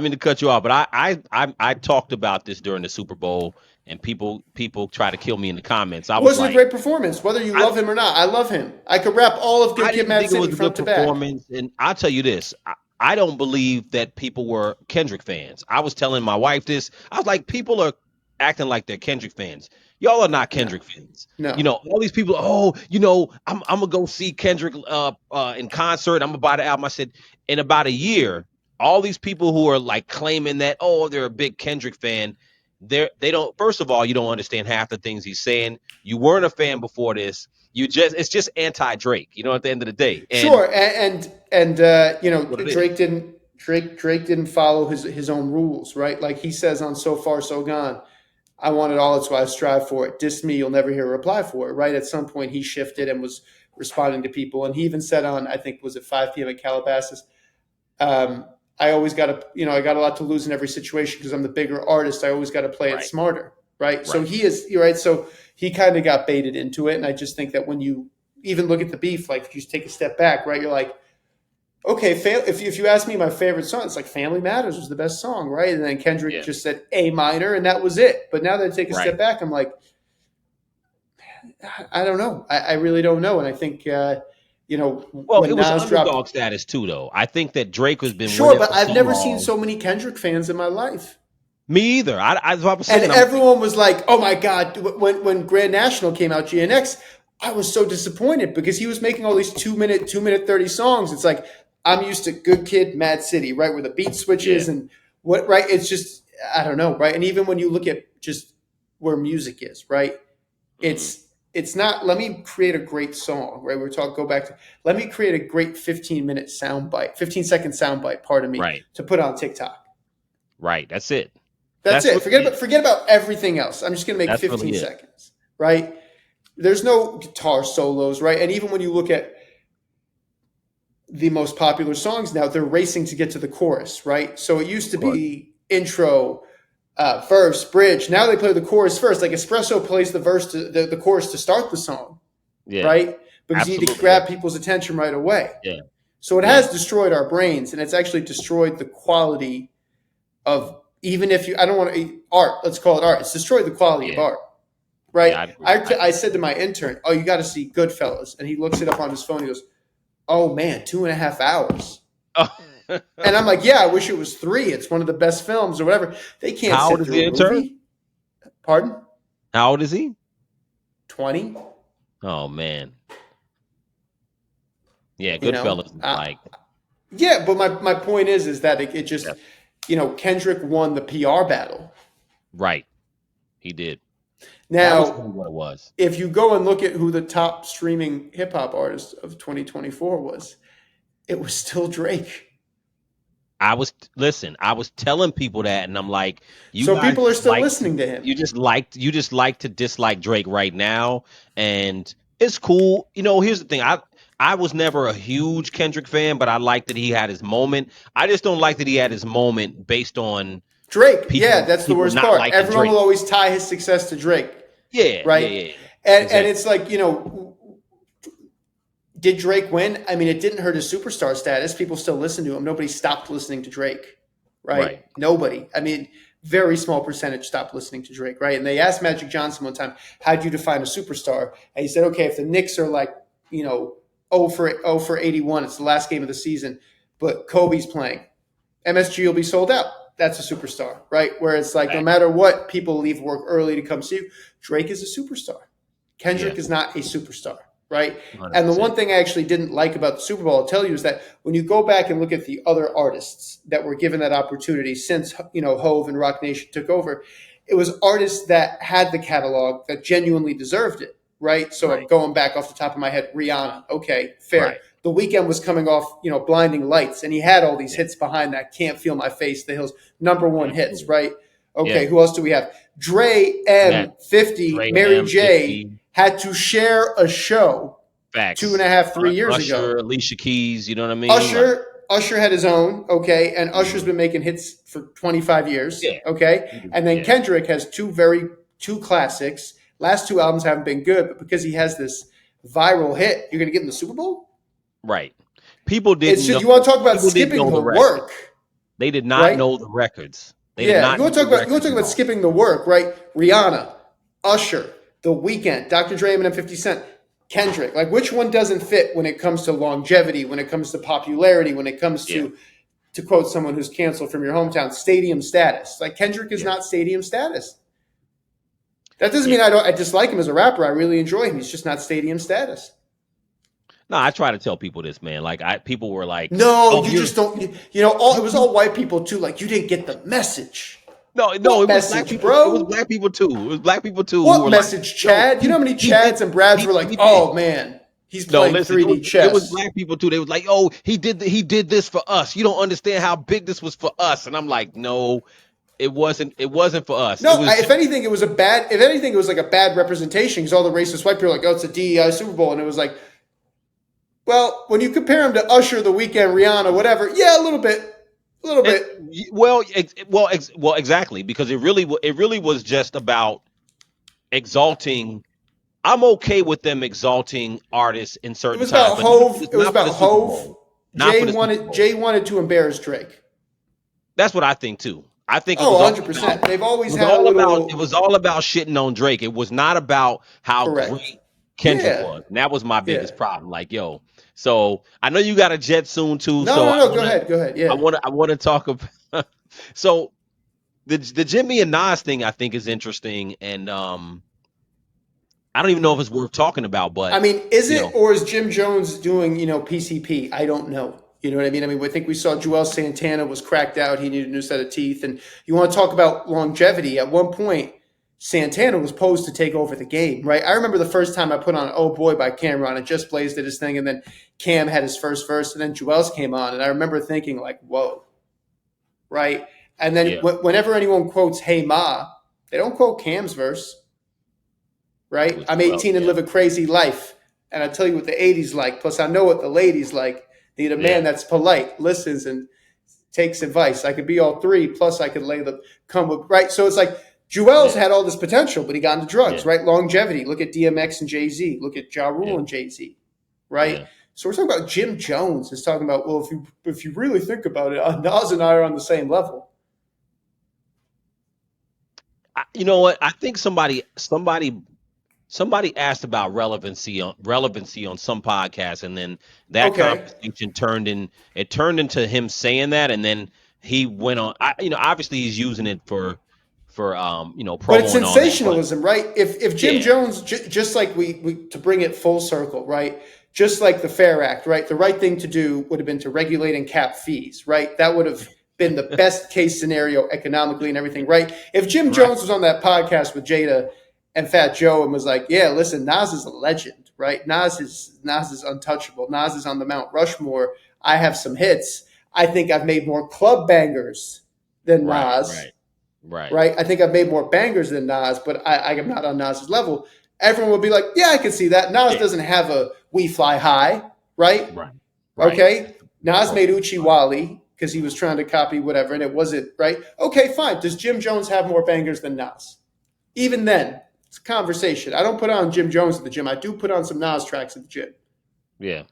mean to cut you off, but I talked about this during the Super Bowl, and people try to kill me in the comments. It wasn't a great performance, whether you love him or not. I love him. I could rap all of Good Kid, Mad City front to back. And I'll tell you this: I don't believe that people were Kendrick fans. I was telling my wife this. I was like, people are acting like they're Kendrick fans. Y'all are not Kendrick fans. No. All these people. I'm gonna go see Kendrick in concert. I'm gonna buy the album. I said, in about a year, all these people who are like claiming that, they're a big Kendrick fan, they don't. First of all, you don't understand half the things he's saying. You weren't a fan before this. It's just anti-Drake. At the end of the day. Sure, and Drake didn't follow his own rules, right? Like he says on So Far So Gone, I want it all, that's why I strive for it. Diss me, you'll never hear a reply for it, right? At some point, he shifted and was responding to people, and he even said on, I think, was it 5 p.m. at Calabasas, I always got to, I got a lot to lose in every situation because I'm the bigger artist. I always got to play it smarter, right? So he is, right? So he kind of got baited into it. And I just think that when you even look at the beef, like if you take a step back, right, you're like, Okay, if you ask me my favorite song, it's like Family Matters was the best song, right? And then Kendrick just said A minor, and that was it. But now that I take a step back, I'm like, I don't know. I really don't know. And I think, well, when it was Nas underdog dropped. status too, though. I think that Drake has been Sure, winning but for I've so never seen long. so many Kendrick fans in my life. Me either. I was And saying, everyone was like, "Oh my god!" When Grand National came out, GNX, I was so disappointed because he was making all these 2 minute 30 songs. It's like I'm used to Good Kid, Mad City, right, where the beat switches and what, right? It's just I don't know, right? And even when you look at just where music is, right, it's not. Let me create a great song, right? Go back to let me create a great 15-minute soundbite, 15-second soundbite. Pardon me, right, to put on TikTok. right. That's it. That's That's it. really it. Forget about everything else. I'm just going to make That's 15 really it. seconds, right? There's no guitar solos, right? And even when you look at the most popular songs now, they're racing to get to the chorus, right? So it used to be intro, verse, bridge. Now they play the chorus first. Like Espresso plays the chorus to start the song, right? Because you need to grab people's attention right away. Yeah. So it has destroyed our brains, and it's actually destroyed the quality of, even if you, I don't want to, art, let's call it art. It's destroyed the quality of art, right? Yeah, I said to my intern, "Oh, you got to see Goodfellas," and he looks it up on his phone. He goes, "Oh man, 2.5 hours." And I'm like, "Yeah, I wish it was 3. It's one of the best films or whatever." They can't How old sit is through the a intern? movie. Pardon? How old is he? 20. Oh man. Yeah, Goodfellas is like. Yeah, but my point is that it just, Kendrick won the PR battle. Right. He did. That was Now, really what it was. if you go and look at who the top streaming hip hop artist of 2024 was, it was still Drake. I was telling people that, and I'm like, you so guys people are just still like listening to him. you just like to dislike Drake right now, and it's cool. Here's the thing. I was never a huge Kendrick fan, but I like that he had his moment. I just don't like that he had his moment based on Drake. Yeah, people that's the worst not part. liking Everyone Drake. will always tie his success to Drake. Yeah, right? yeah. And Exactly. it's like, did Drake win? I mean, it didn't hurt his superstar status. People still listen to him. Nobody stopped listening to Drake, right? Nobody. I mean, very small percentage stopped listening to Drake, right? And they asked Magic Johnson one time, "How'd you define a superstar?" And he said, "Okay, if the Knicks are like, 0 for 81, it's the last game of the season, but Kobe's playing, MSG will be sold out. That's a superstar, right? Where it's like, no matter what, people leave work early to come see you. Drake is a superstar. Kendrick is not a superstar, right? 100%. And the one thing I actually didn't like about the Super Bowl, I'll tell you, is that when you go back and look at the other artists that were given that opportunity since, Hove and Rock Nation took over, it was artists that had the catalog that genuinely deserved it, right? So I'm going back off the top of my head, Rihanna, okay, fair. Right. The Weeknd was coming off, Blinding Lights, and he had all these hits behind that. Can't Feel My Face, The Hills, #1 hits, right? Okay, who else do we have? Dre, M50, Mary J had to share a show. Facts. 2.5, 3 years Usher, ago. Alicia Keys, you know what I mean? Usher had his own, okay, and Usher's been making hits for 25 years, okay? And then Kendrick has two classics. Last 2 albums haven't been good, but because he has this viral hit, you're going to get in the Super Bowl? Right. People didn't know. You want to talk about skipping the work. They did not know the records. You want to talk about skipping the work, right? Rihanna, Usher, The Weeknd, Dr. Dre, and 50 Cent, Kendrick. Like, which one doesn't fit when it comes to longevity, when it comes to popularity, when it comes to quote someone who's canceled from your hometown, stadium status? Like, Kendrick is not stadium status. That doesn't mean I dislike him as a rapper. I really enjoy him. He's just not stadium status. No, I try to tell people this, man. Like, people were like, "No, you just don't." It was all white people too. Like, you didn't get the message. No, it was black people, bro. It was black people too. It was black people too. What message, Chad? You know how many Chads and Brads were like, "Oh man, he's playing 3D chess." It was black people too. They was like, "Oh, he did this for us. You don't understand how big this was for us." And I'm like, "No, it wasn't. It wasn't for us." No, if anything, it was like a bad representation because all the racist white people were like, "Oh, it's a DEI Super Bowl," and it was like, well, when you compare him to Usher, The Weeknd, Rihanna, whatever, yeah, a little bit. Well, exactly, because it really was just about exalting. I'm okay with them exalting artists in certain times. It was about Hove. not for the Super Bowl. Jay wanted to embarrass Drake. That's what I think too. I think it Oh, was 100%. They've always had a little. It was all about shitting on Drake. It was not about how Correct. great Kendrick was. And that was my biggest problem. Like, yo, so I know you got a jet soon too. No. Go ahead. Yeah. I want to talk about. So the Jimmy and Nas thing I think is interesting, and I don't even know if it's worth talking about. But I mean, is it, or is Jim Jones doing PCP? I don't know. You know what I mean? I mean, I think we saw Joel Santana was cracked out. He needed a new set of teeth. And you want to talk about longevity. At one point, Santana was posed to take over the game, right? I remember the first time I put on Oh Boy by Cameron, and Just Blaze did his thing, and then Cam had his first verse, and then Joel's came on. And I remember thinking, like, whoa, right? And then whenever anyone quotes Hey Ma, they don't quote Cam's verse, right? I'm 18 and live a crazy life. And I tell you what the 80s like, plus I know what the ladies like. Need a man that's polite, listens, and takes advice. I could be all three, plus I could come with, right? So it's like Joel's had all this potential, but he got into drugs, right? Longevity. Look at DMX and Jay-Z. Look at Ja Rule and Jay-Z, right? Yeah. So we're talking about Jim Jones is talking about, well, if you really think about it, Nas and I are on the same level. You know what? I think somebody asked about relevancy on some podcasts, and then that conversation turned into him saying that, and then he went on. Obviously he's using it for promo. But it's sensationalism, right? If Jim Jones, just like we to bring it full circle, right? Just like the Fair Act, right? The right thing to do would have been to regulate and cap fees, right? That would have been the best case scenario economically and everything, right? If Jim Jones was on that podcast with Jada and Fat Joe and was like, yeah, listen, Nas is a legend, right? Nas is untouchable. Nas is on the Mount Rushmore. I have some hits. I think I've made more club bangers than Nas. Right. I think I've made more bangers than Nas, but I am not on Nas's level. Everyone would be like, yeah, I can see that. Nas doesn't have a We Fly High, right? Right. Okay. Nas made Uchi Wally because he was trying to copy whatever, and it wasn't, right? Okay, fine. Does Jim Jones have more bangers than Nas? Even then, it's a conversation. I don't put on Jim Jones at the gym. I do put on some Nas tracks at the gym. Yeah.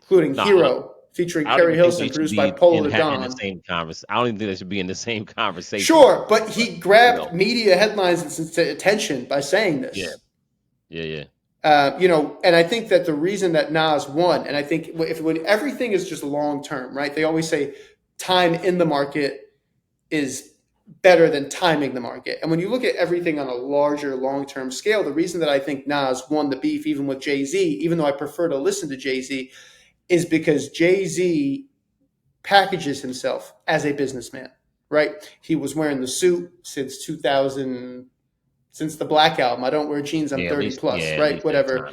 Including Hero, featuring Kerry Hilson, produced by Polo Don. I don't even think they should be in the same conversation. Sure, but he grabbed media headlines and attention by saying this. Yeah. And I think that the reason that Nas won, and I think when everything is just long term, right? They always say time in the market is better than timing the market. And when you look at everything on a larger long-term scale, the reason that I think Nas won the beef even with Jay-Z, even though I prefer to listen to Jay-Z, is because Jay-Z packages himself as a businessman, right? He was wearing the suit since 2000, since the Black Album. I don't wear jeans, I'm 30 plus, right? Whatever.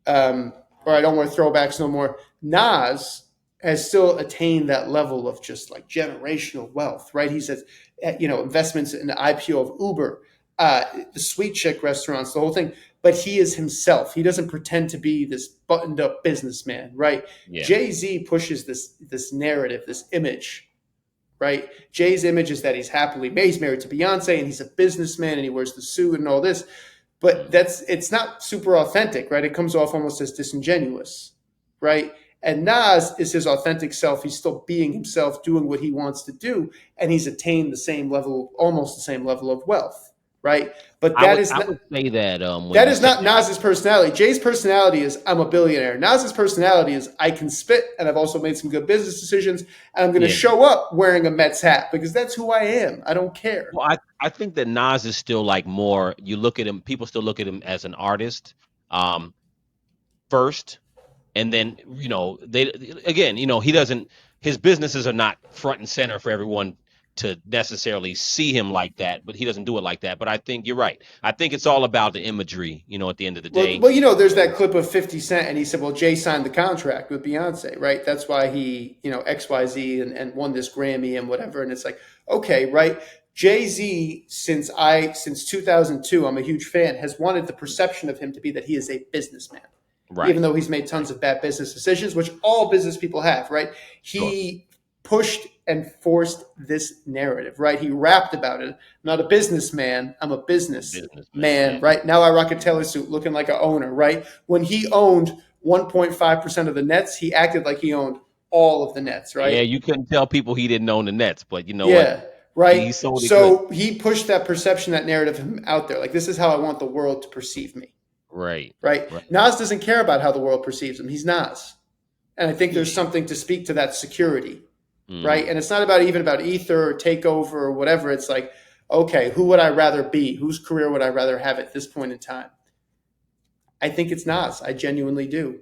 Or I don't wear throwbacks no more. Nas has still attained that level of just like generational wealth, right? He says, investments in the IPO of Uber, the Sweet Chick restaurants, the whole thing. But he is himself. He doesn't pretend to be this buttoned up businessman, right? Yeah. Jay-Z pushes this narrative, this image, right? Jay's image is that he's married to Beyonce and he's a businessman and he wears the suit and all this. But it's not super authentic, right? It comes off almost as disingenuous, right? And Nas is his authentic self. He's still being himself, doing what he wants to do, and he's attained almost the same level of wealth, right? But I would say that that is not Nas's personality. Jay's personality is I'm a billionaire. Nas's personality is I can spit, and I've also made some good business decisions, and I'm going to show up wearing a Mets hat because that's who I am. I don't care. Well, I think that Nas is still like more. You look at him, people still look at him as an artist first. And then, he doesn't, his businesses are not front and center for everyone to necessarily see him like that, but he doesn't do it like that. But I think you're right. I think it's all about the imagery, at the end of the day. Well, there's that clip of 50 Cent and he said, well, Jay signed the contract with Beyonce, right? That's why he, XYZ and won this Grammy and whatever. And it's like, okay, right? Jay-Z, since 2002, I'm a huge fan, has wanted the perception of him to be that he is a businessman. Right. Even though he's made tons of bad business decisions, which all business people have, right? He pushed and forced this narrative, right? He rapped about it. I'm not a businessman. I'm a businessman, right? Now I rock a Taylor suit looking like an owner, right? When he owned 1.5% of the Nets, he acted like he owned all of the Nets, right? Yeah, you couldn't tell people he didn't own the Nets, but you know what? Yeah, right. He sold it good. So he pushed that perception, that narrative out there. Like, this is how I want the world to perceive me, Right. right? Right. Nas doesn't care about how the world perceives him. He's Nas. And I think Yeah. there's something to speak to that security, Mm-hmm. right? And it's not even about ether or takeover or whatever. It's like, okay, who would I rather be? Whose career would I rather have at this point in time? I think it's Nas. I genuinely do.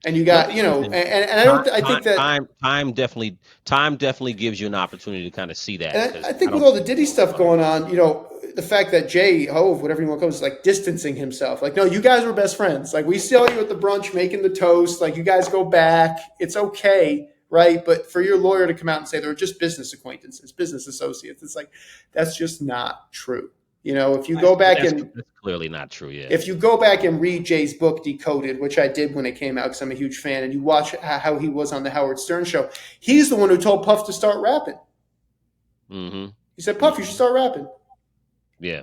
And you got, you know, and I don't. I think that time definitely gives you an opportunity to kind of see that. And I think with all the Diddy stuff going on, you know, the fact that Jay Hove, whatever you want to call it, is like distancing himself. Like, no, you guys were best friends. Like, we saw you at the brunch making the toast. Like, you guys go back. It's okay, right? But for your lawyer to come out and say they were just business acquaintances, business associates, it's like, that's just not true. You know, if you go back that's and clearly not true. Yeah. If you go back and read Jay's book Decoded, which I did when it came out because I'm a huge fan, and you watch how he was on the Howard Stern show, he's the one who told Puff to start rapping. Mm-hmm. He said, Puff, you should start rapping. Yeah.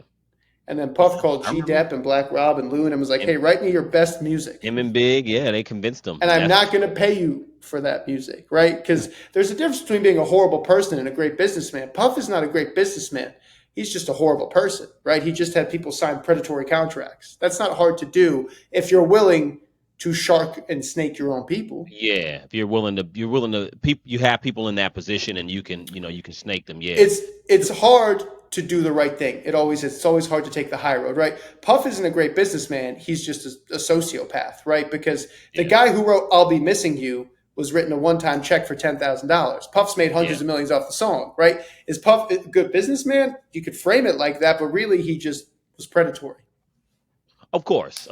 And then Puff called G-Dep and Black Rob and Lou and was like, hey, write me your best music. Him and Big, yeah, they convinced him. And I'm not going to pay you for that music, right? Because there's a difference between being a horrible person and a great businessman. Puff is not a great businessman. He's just a horrible person, right? He just had people sign predatory contracts. That's not hard to do if you're willing to shark and snake your own people. Yeah, if you're willing to, you have people in that position, and you can snake them. Yeah, it's hard to do the right thing. It's always hard to take the high road, right? Puff isn't a great businessman. He's just a sociopath, right? Because the guy who wrote "I'll Be Missing You" was written a one-time check for $10,000. Puff's made hundreds of millions off the song, right? Is Puff a good businessman? You could frame it like that, but really he just was predatory. Of course.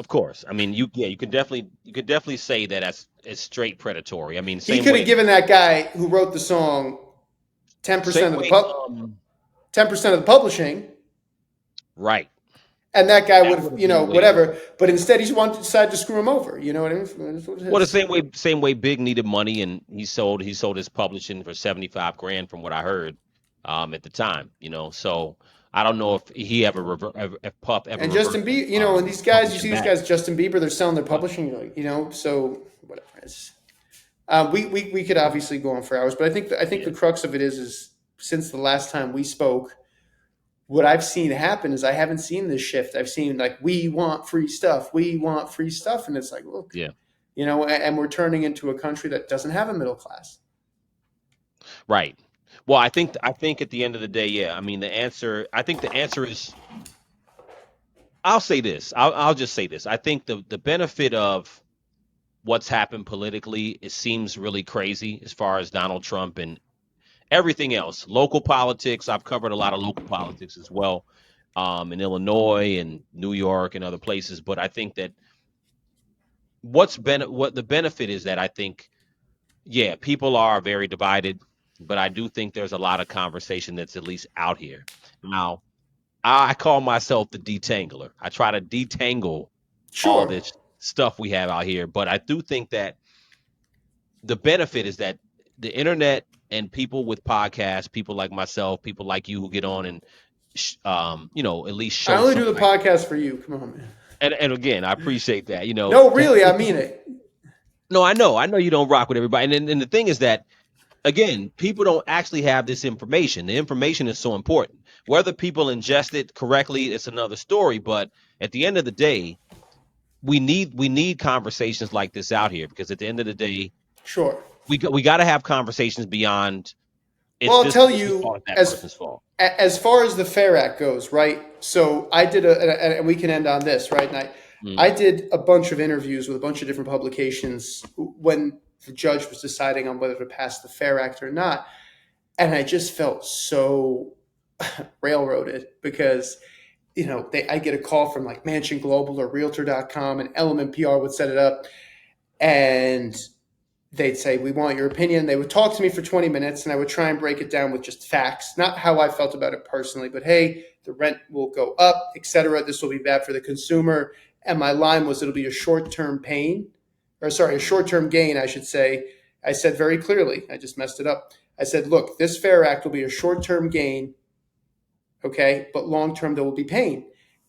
I mean, you could definitely say that as straight predatory. I mean, he could have given that guy who wrote the song 10% of the 10% of the publishing, right? And that guy would have, whatever. But instead, he decided to screw him over. You know what I mean? Well, the same way Big needed money, and he sold his publishing for $75,000 from what I heard at the time. You know, so I don't know if he if Puff ever. And Justin Bieber, and these guys, you see these guys, Justin Bieber, they're selling their publishing, so whatever. We could obviously go on for hours, but I think the crux of it is since the last time we spoke, what I've seen happen is I haven't seen this shift. I've seen like, we want free stuff. And it's like, look, and we're turning into a country that doesn't have a middle class. Right. Well, I think at the end of the day, yeah. I mean, the answer is, I'll say this. I'll just say this. I think the benefit of what's happened politically, it seems really crazy as far as Donald Trump and everything else. Local politics. I've covered a lot of local politics as well, in Illinois and New York and other places. But I think that what the benefit is that I think, yeah, people are very divided, but I do think there's a lot of conversation that's at least out here. Now, I call myself the detangler. I try to detangle all this stuff we have out here. But I do think that the benefit is that the internet and people with podcasts, people like myself, people like you who get on and, at least show. I only do the podcast for you. Come on, man. And again, I appreciate that. No, really, I mean it. No, I know you don't rock with everybody. And the thing is that, again, people don't actually have this information. The information is so important. Whether people ingest it correctly, it's another story. But at the end of the day, we need conversations like this out here, because at the end of the day, we got to have conversations beyond. I'll tell you, as far as the FAIR Act goes, right? So I did and we can end on this, right? And I did a bunch of interviews with a bunch of different publications when the judge was deciding on whether to pass the FAIR Act or not. And I just felt so railroaded because, I get a call from like Mansion Global or Realtor.com, and Element PR would set it up. And they'd say, we want your opinion. They would talk to me for 20 minutes, and I would try and break it down with just facts, not how I felt about it personally, but hey, the rent will go up, et cetera. This will be bad for the consumer. And my line was, it'll be a short-term gain, I should say. I said very clearly, I just messed it up. I said, look, this FAIR Act will be a short-term gain, okay, but long-term there will be pain.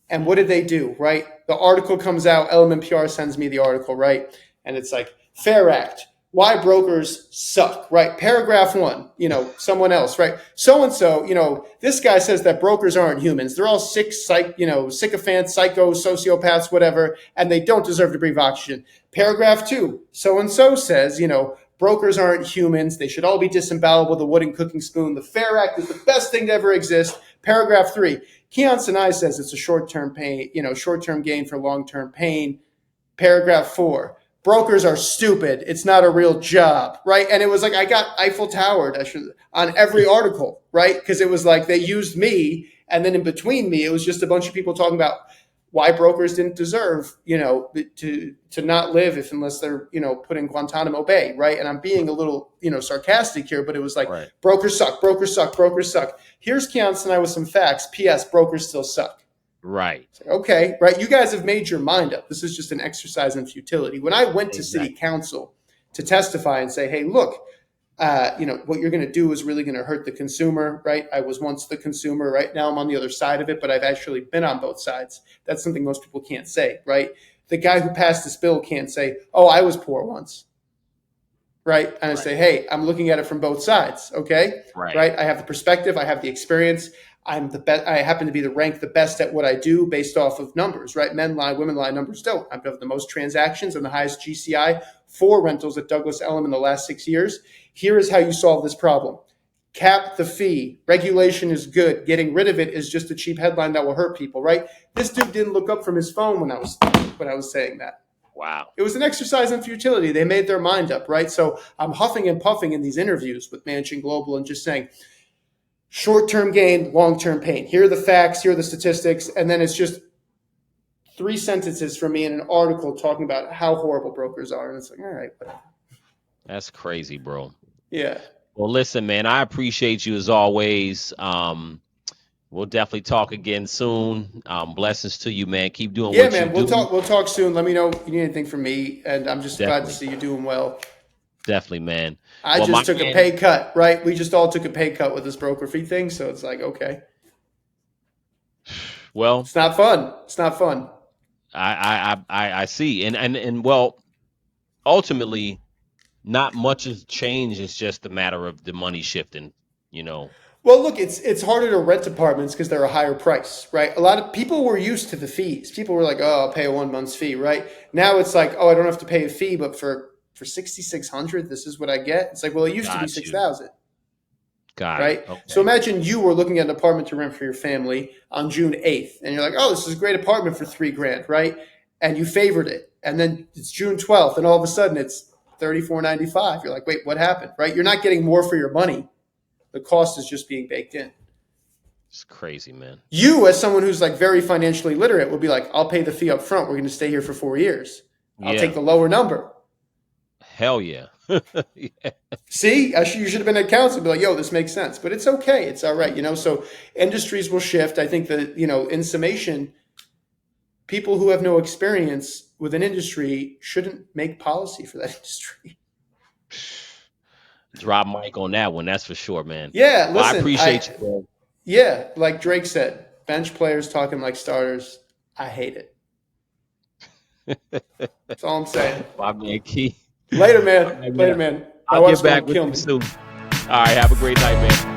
And what did they do, right? The article comes out, Element PR sends me the article, right? And it's like, FAIR Act, why brokers suck, right? Paragraph 1, someone else, right? So-and-so, this guy says that brokers aren't humans. They're all sycophants, psychos, sociopaths, whatever, and they don't deserve to breathe oxygen. Paragraph 2, so-and-so says, brokers aren't humans. They should all be disemboweled with a wooden cooking spoon. The Fair Act is the best thing to ever exist. Paragraph 3, Keyan Sanai says it's a short-term pain, short-term gain for long-term pain. Paragraph 4, brokers are stupid. It's not a real job, right? And it was like I got Eiffel Towered on every article, right? Because it was like they used me, and then in between me, it was just a bunch of people talking about why brokers didn't deserve, to not live unless they're, put in Guantanamo Bay, right? And I'm being a little, sarcastic here, but it was like right. Brokers suck, brokers suck, brokers suck. Here's Keyan Sanai with some facts. P.S. Brokers still suck. Right. Okay, right. You guys have made your mind up. This is just an exercise in futility. When I went to city council to testify and say, hey, look, what you're going to do is really going to hurt the consumer, right? I was once the consumer, right? Now I'm on the other side of it, but I've actually been on both sides. That's something most people can't say, right? The guy who passed this bill can't say, oh, I was poor once, right? And I say, hey, I'm looking at it from both sides, okay? Right? I have the perspective. I have the experience. I'm the best. I happen to be the best at what I do based off of numbers, right? Men lie, women lie, numbers don't. I've done the most transactions and the highest GCI for rentals at Doug Elliman in the last 6 years. Here is how you solve this problem. Cap the fee. Regulation is good. Getting rid of it is just a cheap headline that will hurt people, right? This dude didn't look up from his phone when I was saying that. Wow. It was an exercise in futility. They made their mind up, right? So I'm huffing and puffing in these interviews with Manchin Global and just saying, short-term gain, long-term pain. Here are the facts, here are the statistics, and then it's just 3 sentences from me in an article talking about how horrible brokers are. And it's like, all right, whatever. That's crazy, bro. Yeah. Well, listen, man, I appreciate you as always. We'll definitely talk again soon. Blessings to you, man. Keep doing what you do. Yeah, man, we'll talk soon. Let me know if you need anything from me, and I'm just glad to see you doing well. Definitely, man. I just took a pay cut, right? We just all took a pay cut with this broker fee thing, so it's like, okay. Well, it's not fun. It's not fun. I see, and well, ultimately, not much has changed. It's just a matter of the money shifting, Well, look, it's harder to rent apartments because they're a higher price, right? A lot of people were used to the fees. People were like, oh, I'll pay a 1 month's fee, right? Now it's like, oh, I don't have to pay a fee, but for $6,600, this is what I get. It's like, well, it used to be $6,000. Got right? it. Okay. So imagine you were looking at an apartment to rent for your family on June 8th, and you're like, oh, this is a great apartment for $3,000, right? And you favored it. And then it's June 12th, and all of a sudden it's $34.95. You're like, wait, what happened, right? You're not getting more for your money. The cost is just being baked in. It's crazy, man. You, as someone who's like very financially literate, will be like, I'll pay the fee up front. We're going to stay here for 4 years. I'll take the lower number. Hell yeah. Yeah. See, you should have been at council and be like, yo, this makes sense. But it's okay. It's all right. So industries will shift. I think that, in summation, people who have no experience with an industry shouldn't make policy for that industry. Drop Mike on that one. That's for sure, man. Yeah. Listen, I appreciate you, bro. Yeah. Like Drake said, bench players talking like starters. I hate it. That's all I'm saying. My man, Key. Later, man. Later, man. I'll get back with you soon. All right. Have a great night, man.